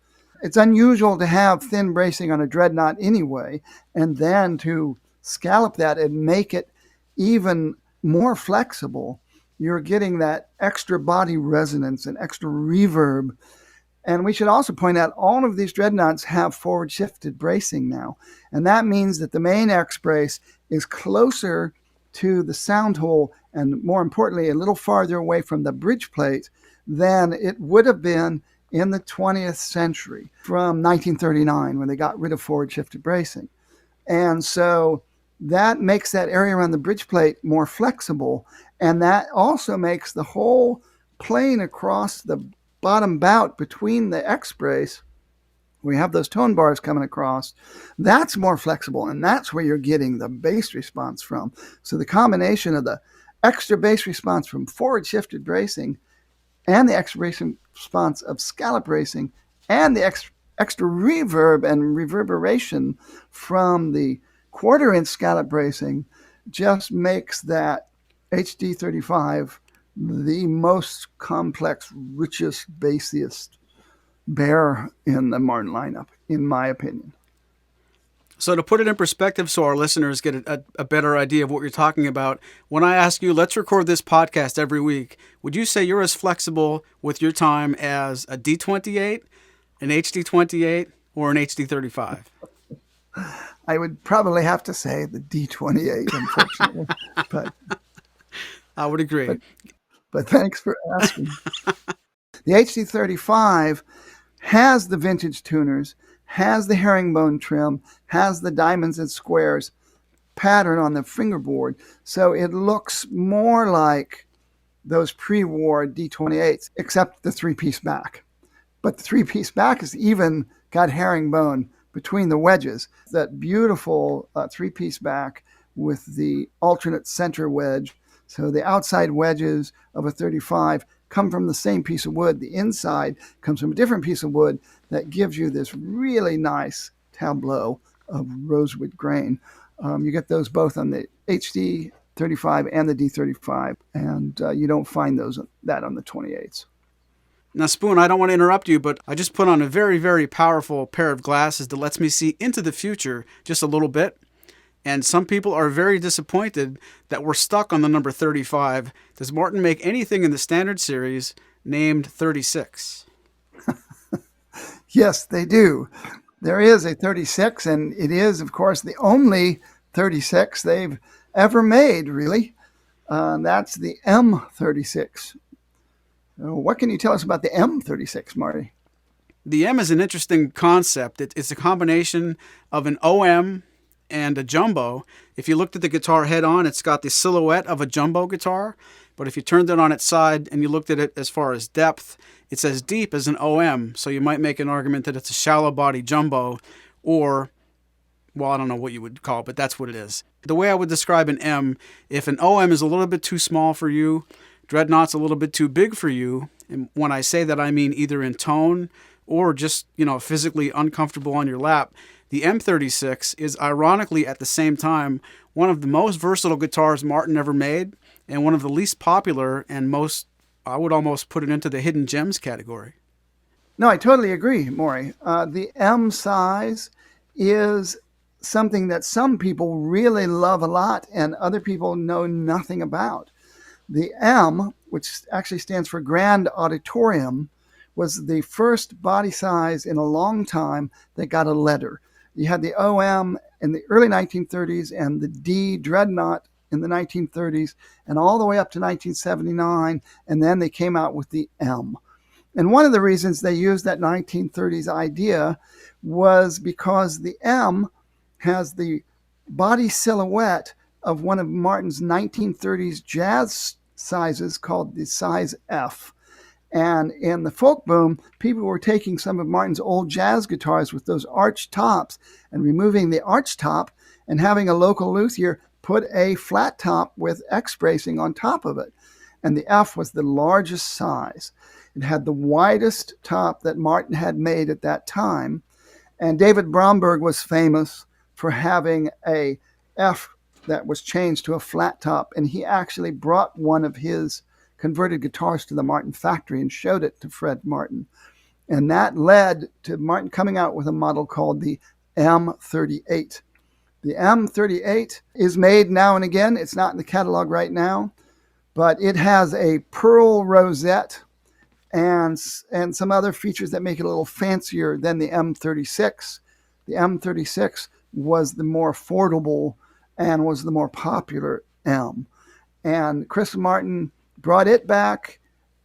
It's unusual to have thin bracing on a dreadnought anyway, and then to scallop that and make it even more flexible, you're getting that extra body resonance and extra reverb. And we should also point out all of these dreadnoughts have forward shifted bracing now. And that means that the main X brace is closer to the sound hole and, more importantly, a little farther away from the bridge plate than it would have been in the 20th century from 1939 when they got rid of forward shifted bracing. And so that makes that area around the bridge plate more flexible. And that also makes the whole plane across the bottom bout between the X brace, we have those tone bars coming across, that's more flexible, and that's where you're getting the bass response from. So the combination of the extra bass response from forward shifted bracing and the extra bass response of scallop bracing and the extra reverb and reverberation from the quarter-inch scallop bracing just makes that HD35 the most complex, richest, bassiest bear in the Martin lineup, in my opinion. So to put it in perspective so our listeners get a better idea of what you're talking about, when I ask you, let's record this podcast every week, would you say you're as flexible with your time as a D28, an HD28, or an HD35? I would probably have to say the D28, unfortunately. but I would agree. But thanks for asking. The HD35 has the vintage tuners, has the herringbone trim, has the diamonds and squares pattern on the fingerboard. So it looks more like those pre-war D28s, except the three-piece back. But the three-piece back has even got herringbone between the wedges. That beautiful three-piece back with the alternate center wedge. So the outside wedges of a 35 come from the same piece of wood. The inside comes from a different piece of wood that gives you this really nice tableau of rosewood grain. You get those both on the HD 35 and the D35, and you don't find that on the 28s. Now, Spoon, I don't want to interrupt you, but I just put on a very, very powerful pair of glasses that lets me see into the future just a little bit. And some people are very disappointed that we're stuck on the number 35. Does Martin make anything in the standard series named 36? Yes, they do. There is a 36, and it is, of course, the only 36 they've ever made, really. That's the M36. What can you tell us about the M36, Marty? The M is an interesting concept. It's a combination of an OM and a jumbo. If you looked at the guitar head on, it's got the silhouette of a jumbo guitar. But if you turned it on its side and you looked at it as far as depth, it's as deep as an OM. So you might make an argument that it's a shallow body jumbo, or, well, I don't know what you would call it, but that's what it is. The way I would describe an M, if an OM is a little bit too small for you, Dreadnought's a little bit too big for you, and when I say that, I mean either in tone or just, physically uncomfortable on your lap, the M36 is ironically at the same time one of the most versatile guitars Martin ever made, and one of the least popular and most, I would almost put it into the hidden gems category. No, I totally agree, Maury. The M size is something that some people really love a lot and other people know nothing about. The M, which actually stands for Grand Auditorium, was the first body size in a long time that got a letter. You had the OM in the early 1930s and the D Dreadnought in the 1930s and all the way up to 1979. And then they came out with the M. And one of the reasons they used that 1930s idea was because the M has the body silhouette of one of Martin's 1930s jazz sizes called the size F. And in the folk boom, people were taking some of Martin's old jazz guitars with those arched tops and removing the arch top and having a local luthier put a flat top with X bracing on top of it. And the F was the largest size. It had the widest top that Martin had made at that time. And David Bromberg was famous for having a F that was changed to a flat top. And he actually brought one of his converted guitars to the Martin factory and showed it to Fred Martin. And that led to Martin coming out with a model called the M38. The M38 is made now and again. It's not in the catalog right now, but it has a pearl rosette and some other features that make it a little fancier than the M36. The M36 was the more affordable and was the more popular M. And Chris Martin brought it back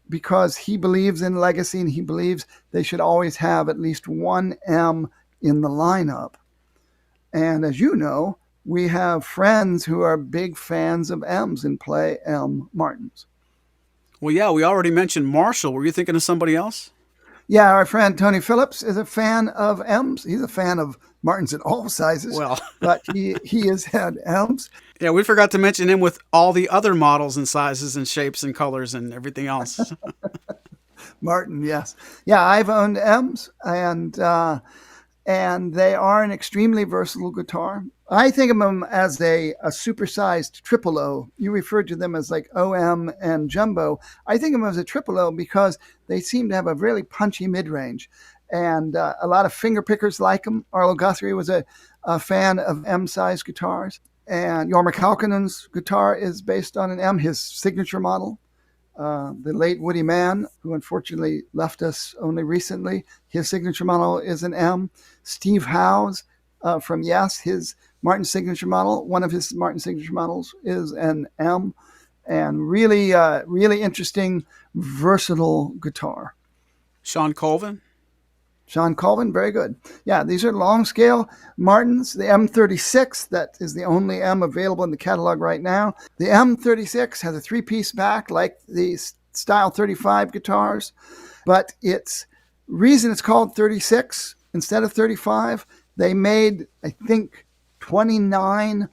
because he believes in legacy and he believes they should always have at least one M in the lineup. And as you know, we have friends who are big fans of M's and play M Martins. Well, yeah, we already mentioned Marshall. Were you thinking of somebody else? Yeah, our friend Tony Phillips is a fan of M's. He's a fan of Martins in all sizes, Well, but he has had M's. Yeah, we forgot to mention him with all the other models and sizes and shapes and colors and everything else. Martin, yes. Yeah, I've owned M's, and they are an extremely versatile guitar. I think of them as a supersized triple O. You referred to them as like OM and jumbo. I think of them as a triple O because they seem to have a really punchy mid-range. And a lot of finger pickers like them. Arlo Guthrie was a fan of M-size guitars. And Jorma Kaukonen's guitar is based on an M, his signature model. The late Woody Mann, who unfortunately left us only recently, his signature model is an M. Steve Howe's from Yes, his Martin signature model, one of his Martin signature models is an M. And really, really interesting, versatile guitar. Sean Colvin? Sean Colvin, very good. Yeah, these are long scale Martins. The M36, that is the only M available in the catalog right now. The M36 has a three-piece back like the Style 35 guitars, but its reason it's called 36 instead of 35, they made, I think, 29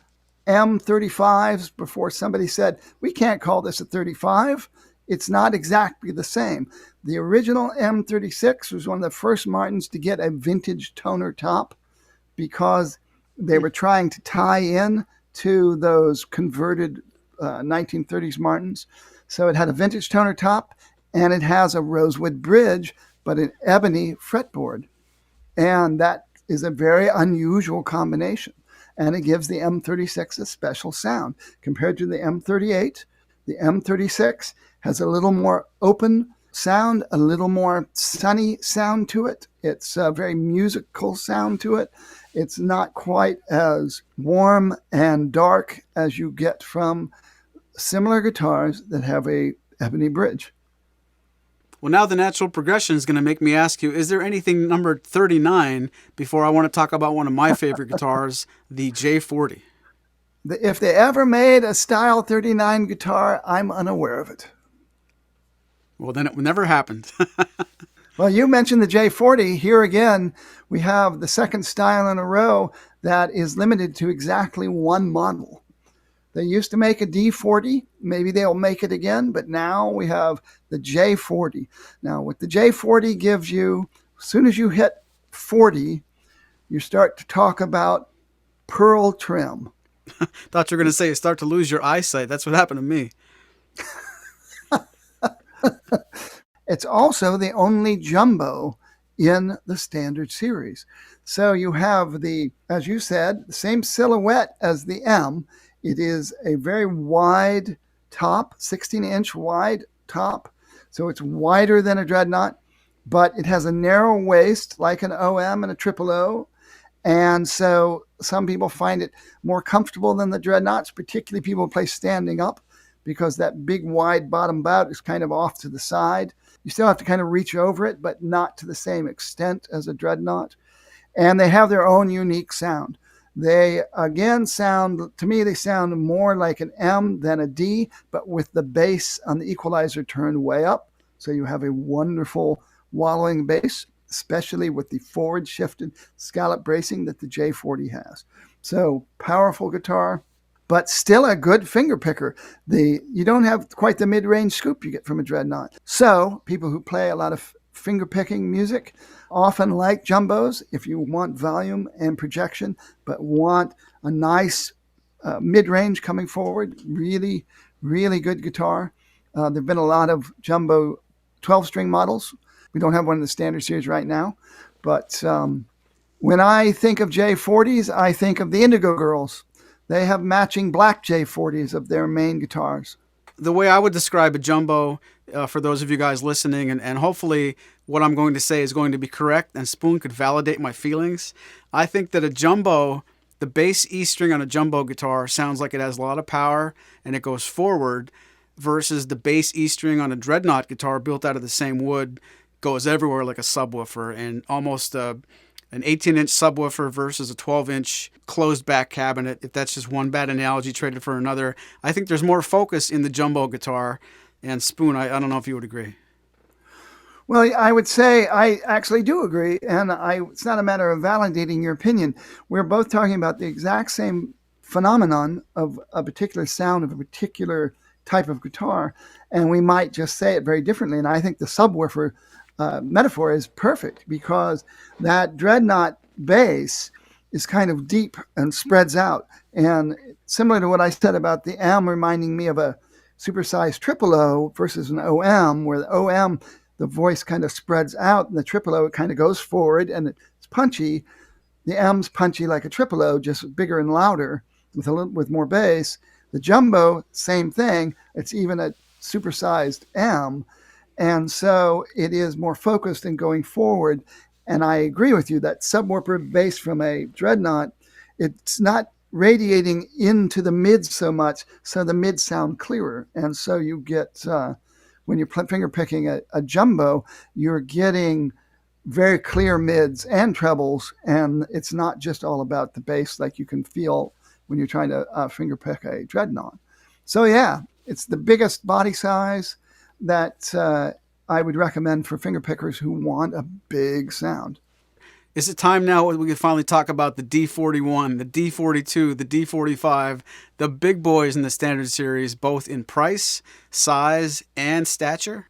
M35s before somebody said, we can't call this a 35. It's not exactly the same. The original M36 was one of the first Martins to get a vintage toner top because they were trying to tie in to those converted 1930s Martins. So it had a vintage toner top and it has a rosewood bridge, but an ebony fretboard. And that is a very unusual combination. And it gives the M36 a special sound. Compared to the M38, the M36 has a little more open sound, a little more sunny sound to it. It's a very musical sound to it. It's not quite as warm and dark as you get from similar guitars that have a ebony bridge. Well, now the natural progression is going to make me ask you, is there anything numbered 39 before I want to talk about one of my favorite guitars, the J40? If they ever made a Style 39 guitar, I'm unaware of it. Well, then it never happened. Well, you mentioned the J40. Here again, we have the second style in a row that is limited to exactly one model. They used to make a D40. Maybe they'll make it again, but now we have the J40. Now, what the J40 gives you, as soon as you hit 40, you start to talk about pearl trim. Thought you were going to say you start to lose your eyesight. That's what happened to me. It's also the only jumbo in the standard series. So you have as you said, the same silhouette as the M. It is a very wide top, 16-inch wide top. So it's wider than a Dreadnought, but it has a narrow waist like an OM and a triple O. And so some people find it more comfortable than the dreadnoughts, particularly people who play standing up, because that big wide bottom bout is kind of off to the side. You still have to kind of reach over it, but not to the same extent as a dreadnought. And they have their own unique sound. They, again, to me, they sound more like an M than a D, but with the bass on the equalizer turned way up. So you have a wonderful wallowing bass, especially with the forward shifted scallop bracing that the J40 has. So powerful guitar, but still a good finger picker. You don't have quite the mid-range scoop you get from a dreadnought. So people who play a lot of finger picking music often like jumbos if you want volume and projection, but want a nice mid-range coming forward. Really, really good guitar. There have been a lot of jumbo 12-string models. We don't have one in the standard series right now, but when I think of J40s, I think of the Indigo Girls. They have matching black J40s of their main guitars. The way I would describe a jumbo, for those of you guys listening, and hopefully what I'm going to say is going to be correct, and Spoon could validate my feelings. I think that a jumbo, the bass E string on a jumbo guitar sounds like it has a lot of power and it goes forward, versus the bass E string on a dreadnought guitar built out of the same wood goes everywhere like a subwoofer, and almost an 18-inch subwoofer versus a 12-inch closed back cabinet, if that's just one bad analogy traded for another. I think there's more focus in the jumbo guitar. And Spoon, I don't know if you would agree. Well, I would say I actually do agree, and it's not a matter of validating your opinion. We're both talking about the exact same phenomenon of a particular sound of a particular type of guitar, and we might just say it very differently. And I think the subwoofer metaphor is perfect, because that dreadnought bass is kind of deep and spreads out. And similar to what I said about the M reminding me of a supersized triple O versus an OM, where the OM, the voice kind of spreads out, and the triple O, it kind of goes forward and it's punchy. The M's punchy like a triple O, just bigger and louder with more bass. The jumbo, same thing. It's even a supersized M. And so it is more focused and going forward. And I agree with you that subwoofer bass from a dreadnought, it's not radiating into the mids so much, so the mids sound clearer. And so you get, when you're finger picking a jumbo, you're getting very clear mids and trebles, and it's not just all about the bass like you can feel when you're trying to finger pick a dreadnought. So yeah, it's the biggest body size that I would recommend for finger pickers who want a big sound. Is it time now we can finally talk about the D41, the D42, the D45, the big boys in the standard series, both in price, size, and stature?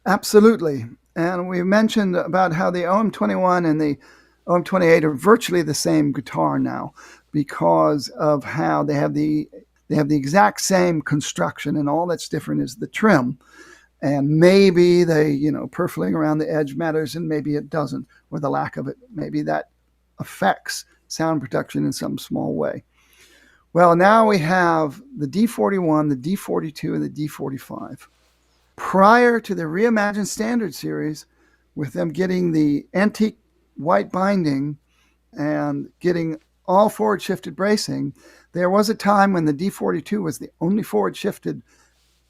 Absolutely. And we mentioned about how the OM21 and the OM28 are virtually the same guitar now, because of how they have the exact same construction, and all that's different is the trim. And maybe purfling around the edge matters, and maybe it doesn't, or the lack of it. Maybe that affects sound production in some small way. Well, now we have the D41, the D42, and the D45. Prior to the reimagined standard series, with them getting the antique white binding and getting all forward shifted bracing, there was a time when the D42 was the only forward shifted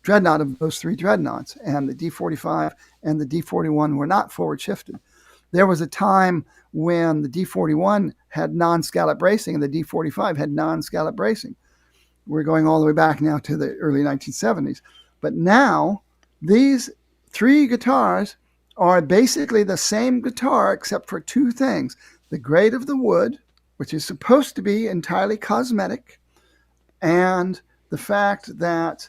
dreadnought of those three dreadnoughts, and the D45 and the D41 were not forward shifted. There was a time when the D41 had non-scallop bracing and the D45 had non-scallop bracing. We're going all the way back now to the early 1970s. But now these three guitars are basically the same guitar except for two things: the grade of the wood, which is supposed to be entirely cosmetic, and the fact that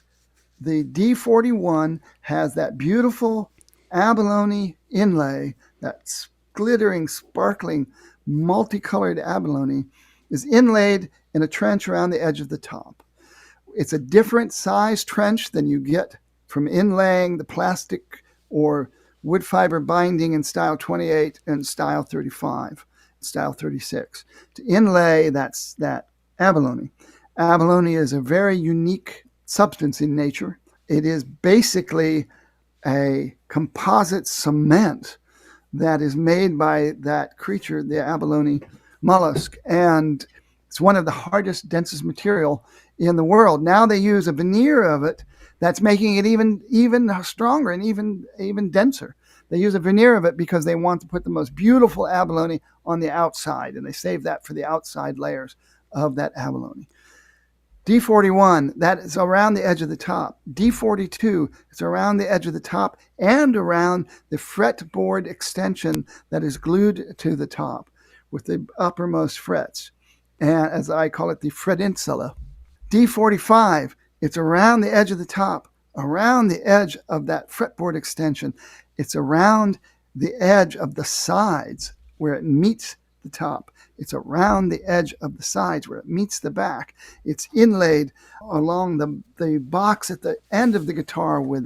the D41 has that beautiful abalone inlay, that glittering, sparkling, multicolored abalone is inlaid in a trench around the edge of the top. It's a different size trench than you get from inlaying the plastic or wood fiber binding in style 28 and style 35, style 36. To inlay that abalone. Abalone is a very unique substance in nature. It is basically a composite cement that is made by that creature, the abalone, mollusk, and it's one of the hardest, densest material in the world. Now they use a veneer of it that's making it even stronger and even denser. They use a veneer of it because they want to put the most beautiful abalone on the outside, and they save that for the outside layers of that abalone. D41, that is around the edge of the top. D42 is around the edge of the top and around the fretboard extension that is glued to the top with the uppermost frets, and as I call it, the fret insula. D45, it's around the edge of the top, around the edge of that fretboard extension. It's around the edge of the sides where it meets the top. It's around the edge of the sides where it meets the back. It's inlaid along the box at the end of the guitar where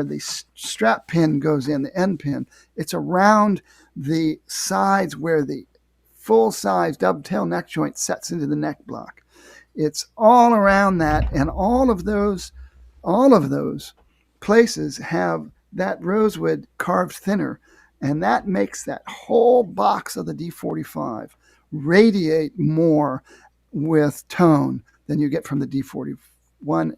the strap pin goes in, the end pin. It's around the sides where the full-size dovetail neck joint sets into the neck block. It's all around that, and all of those places have that rosewood carved thinner, and that makes that whole box of the D45 radiate more with tone than you get from the D41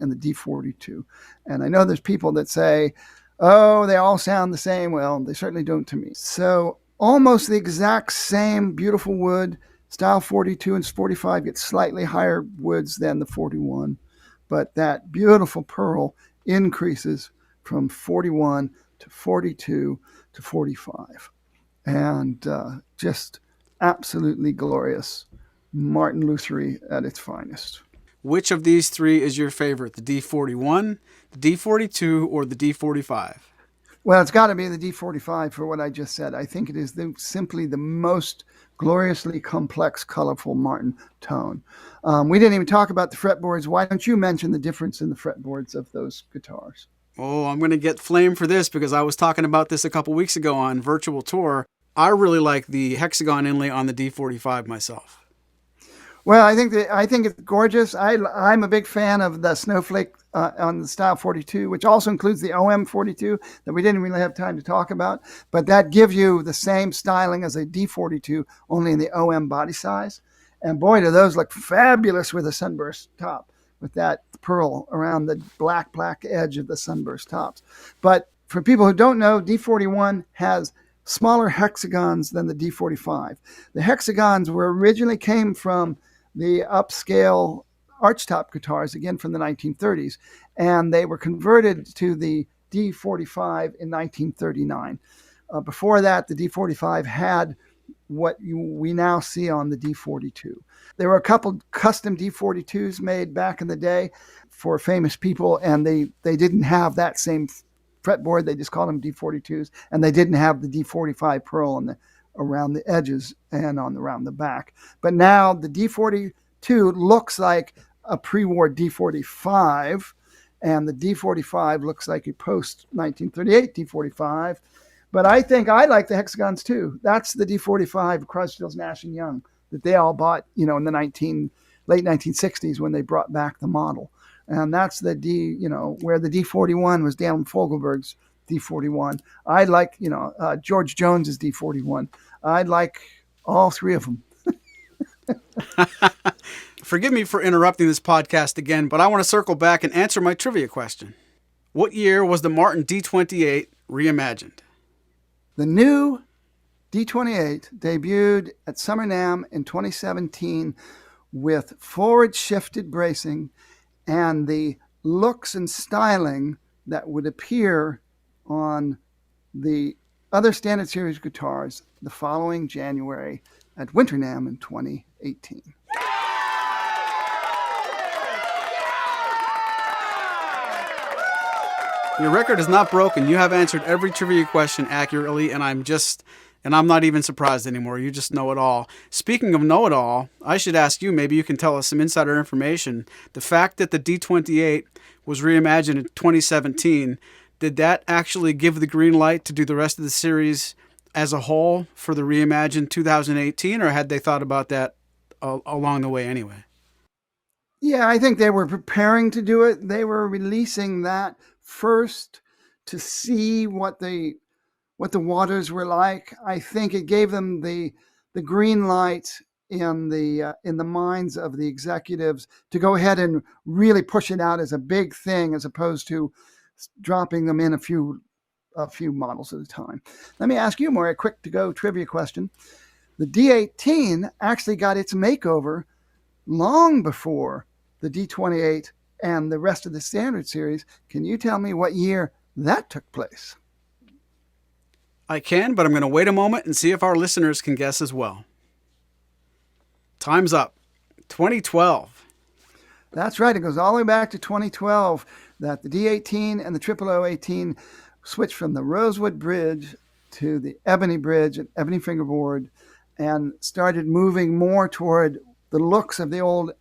and the D42. And I know there's people that say, oh, they all sound the same. Well, they certainly don't to me. So almost the exact same beautiful wood. Style 42 and 45 get slightly higher woods than the 41, but that beautiful pearl increases from 41 to 42 to 45. And just absolutely glorious Martin lutherie at its finest. Which of these three is your favorite, the D41, the D42, or the D45? Well, it's got to be the D45 for what I just said. I think it is simply the most gloriously complex, colorful Martin tone. We didn't even talk about the fretboards. Why don't you mention the difference in the fretboards of those guitars? Oh, I'm going to get flamed for this because I was talking about this a couple weeks ago on Virtual Tour. I really like the hexagon inlay on the D45 myself. Well, I think it's gorgeous. I'm a big fan of the snowflake on the Style 42, which also includes the OM 42 that we didn't really have time to talk about. But that gives you the same styling as a D42, only in the OM body size. And boy, do those look fabulous with a sunburst top, with that pearl around the black edge of the sunburst tops. But for people who don't know, D41 has smaller hexagons than the D45. The hexagons originally came from the upscale archtop guitars, again from the 1930s, and they were converted to the D45 in 1939. Before that, the D45 had what we now see on the D42. There were a couple custom D42s made back in the day for famous people, and they didn't have that same fretboard. They just called them D42s, and they didn't have the D45 pearl around the edges and around the back. But now the D42 looks like a pre-war D45, and the D45 looks like a post-1938 D45. But I think I like the hexagons too. That's the D45 Crosbill's Nash & Young that they all bought, in the late 1960s when they brought back the model. And that's the where the D41 was Dan Fogelberg's D41. I like, George Jones's D41. I like all three of them. Forgive me for interrupting this podcast again, but I want to circle back and answer my trivia question. What year was the Martin D28 reimagined? The new D28 debuted at Summer NAMM in 2017 with forward-shifted bracing and the looks and styling that would appear on the other Standard Series guitars the following January at Winter NAMM in 2018. Your record is not broken. You have answered every trivia question accurately, and I'm not even surprised anymore. You just know it all. Speaking of know it all, I should ask you, maybe you can tell us some insider information. The fact that the D28 was reimagined in 2017, did that actually give the green light to do the rest of the series as a whole for the reimagined 2018, or had they thought about that along the way anyway? Yeah, I think they were preparing to do it. They were releasing that first to see what the waters were like. I think it gave them the the green light in the minds of the executives to go ahead and really push it out as a big thing, as opposed to dropping them in a few models at a time. Let me ask you, Maury, a quick to-go trivia question. The D18 actually got its makeover long before the D28 and the rest of the standard series. Can you tell me what year that took place? I can, but I'm going to wait a moment and see if our listeners can guess as well. Time's up. 2012. That's right. It goes all the way back to 2012 that the D18 and the 0018 switched from the Rosewood bridge to the ebony bridge and ebony fingerboard and started moving more toward the looks of the old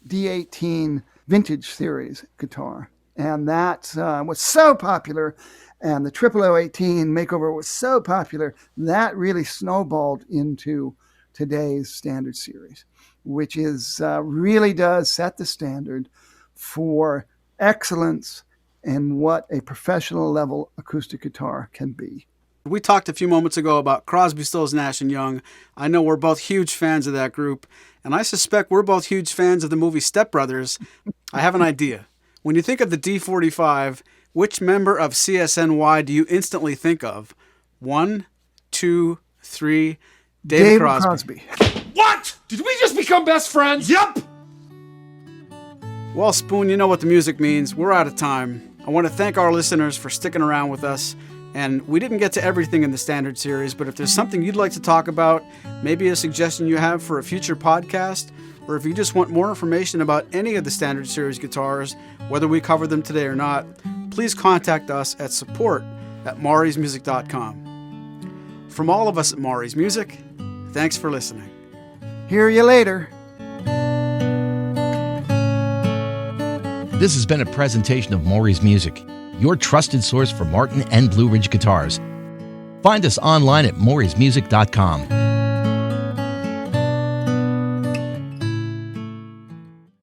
D18 vintage series guitar. And that was so popular, and the 0018 makeover was so popular, that really snowballed into today's standard series, which is really does set the standard for excellence and what a professional level acoustic guitar can be. We talked a few moments ago about Crosby, Stills, Nash & Young. I know we're both huge fans of that group, and I suspect we're both huge fans of the movie Step Brothers. I have an idea. When you think of the D45, which member of CSNY do you instantly think of? 1, 2, 3, David Crosby. What? Did we just become best friends? Yep! Well, Spoon, you know what the music means. We're out of time. I want to thank our listeners for sticking around with us. And we didn't get to everything in the standard series, but if there's something you'd like to talk about, maybe a suggestion you have for a future podcast, or if you just want more information about any of the standard series guitars, whether we cover them today or not, please contact us at support@maurysmusic.com. From all of us at Maury's Music, thanks for listening. Hear you later. This has been a presentation of Maury's Music, your trusted source for Martin and Blue Ridge guitars. Find us online at maurysmusic.com.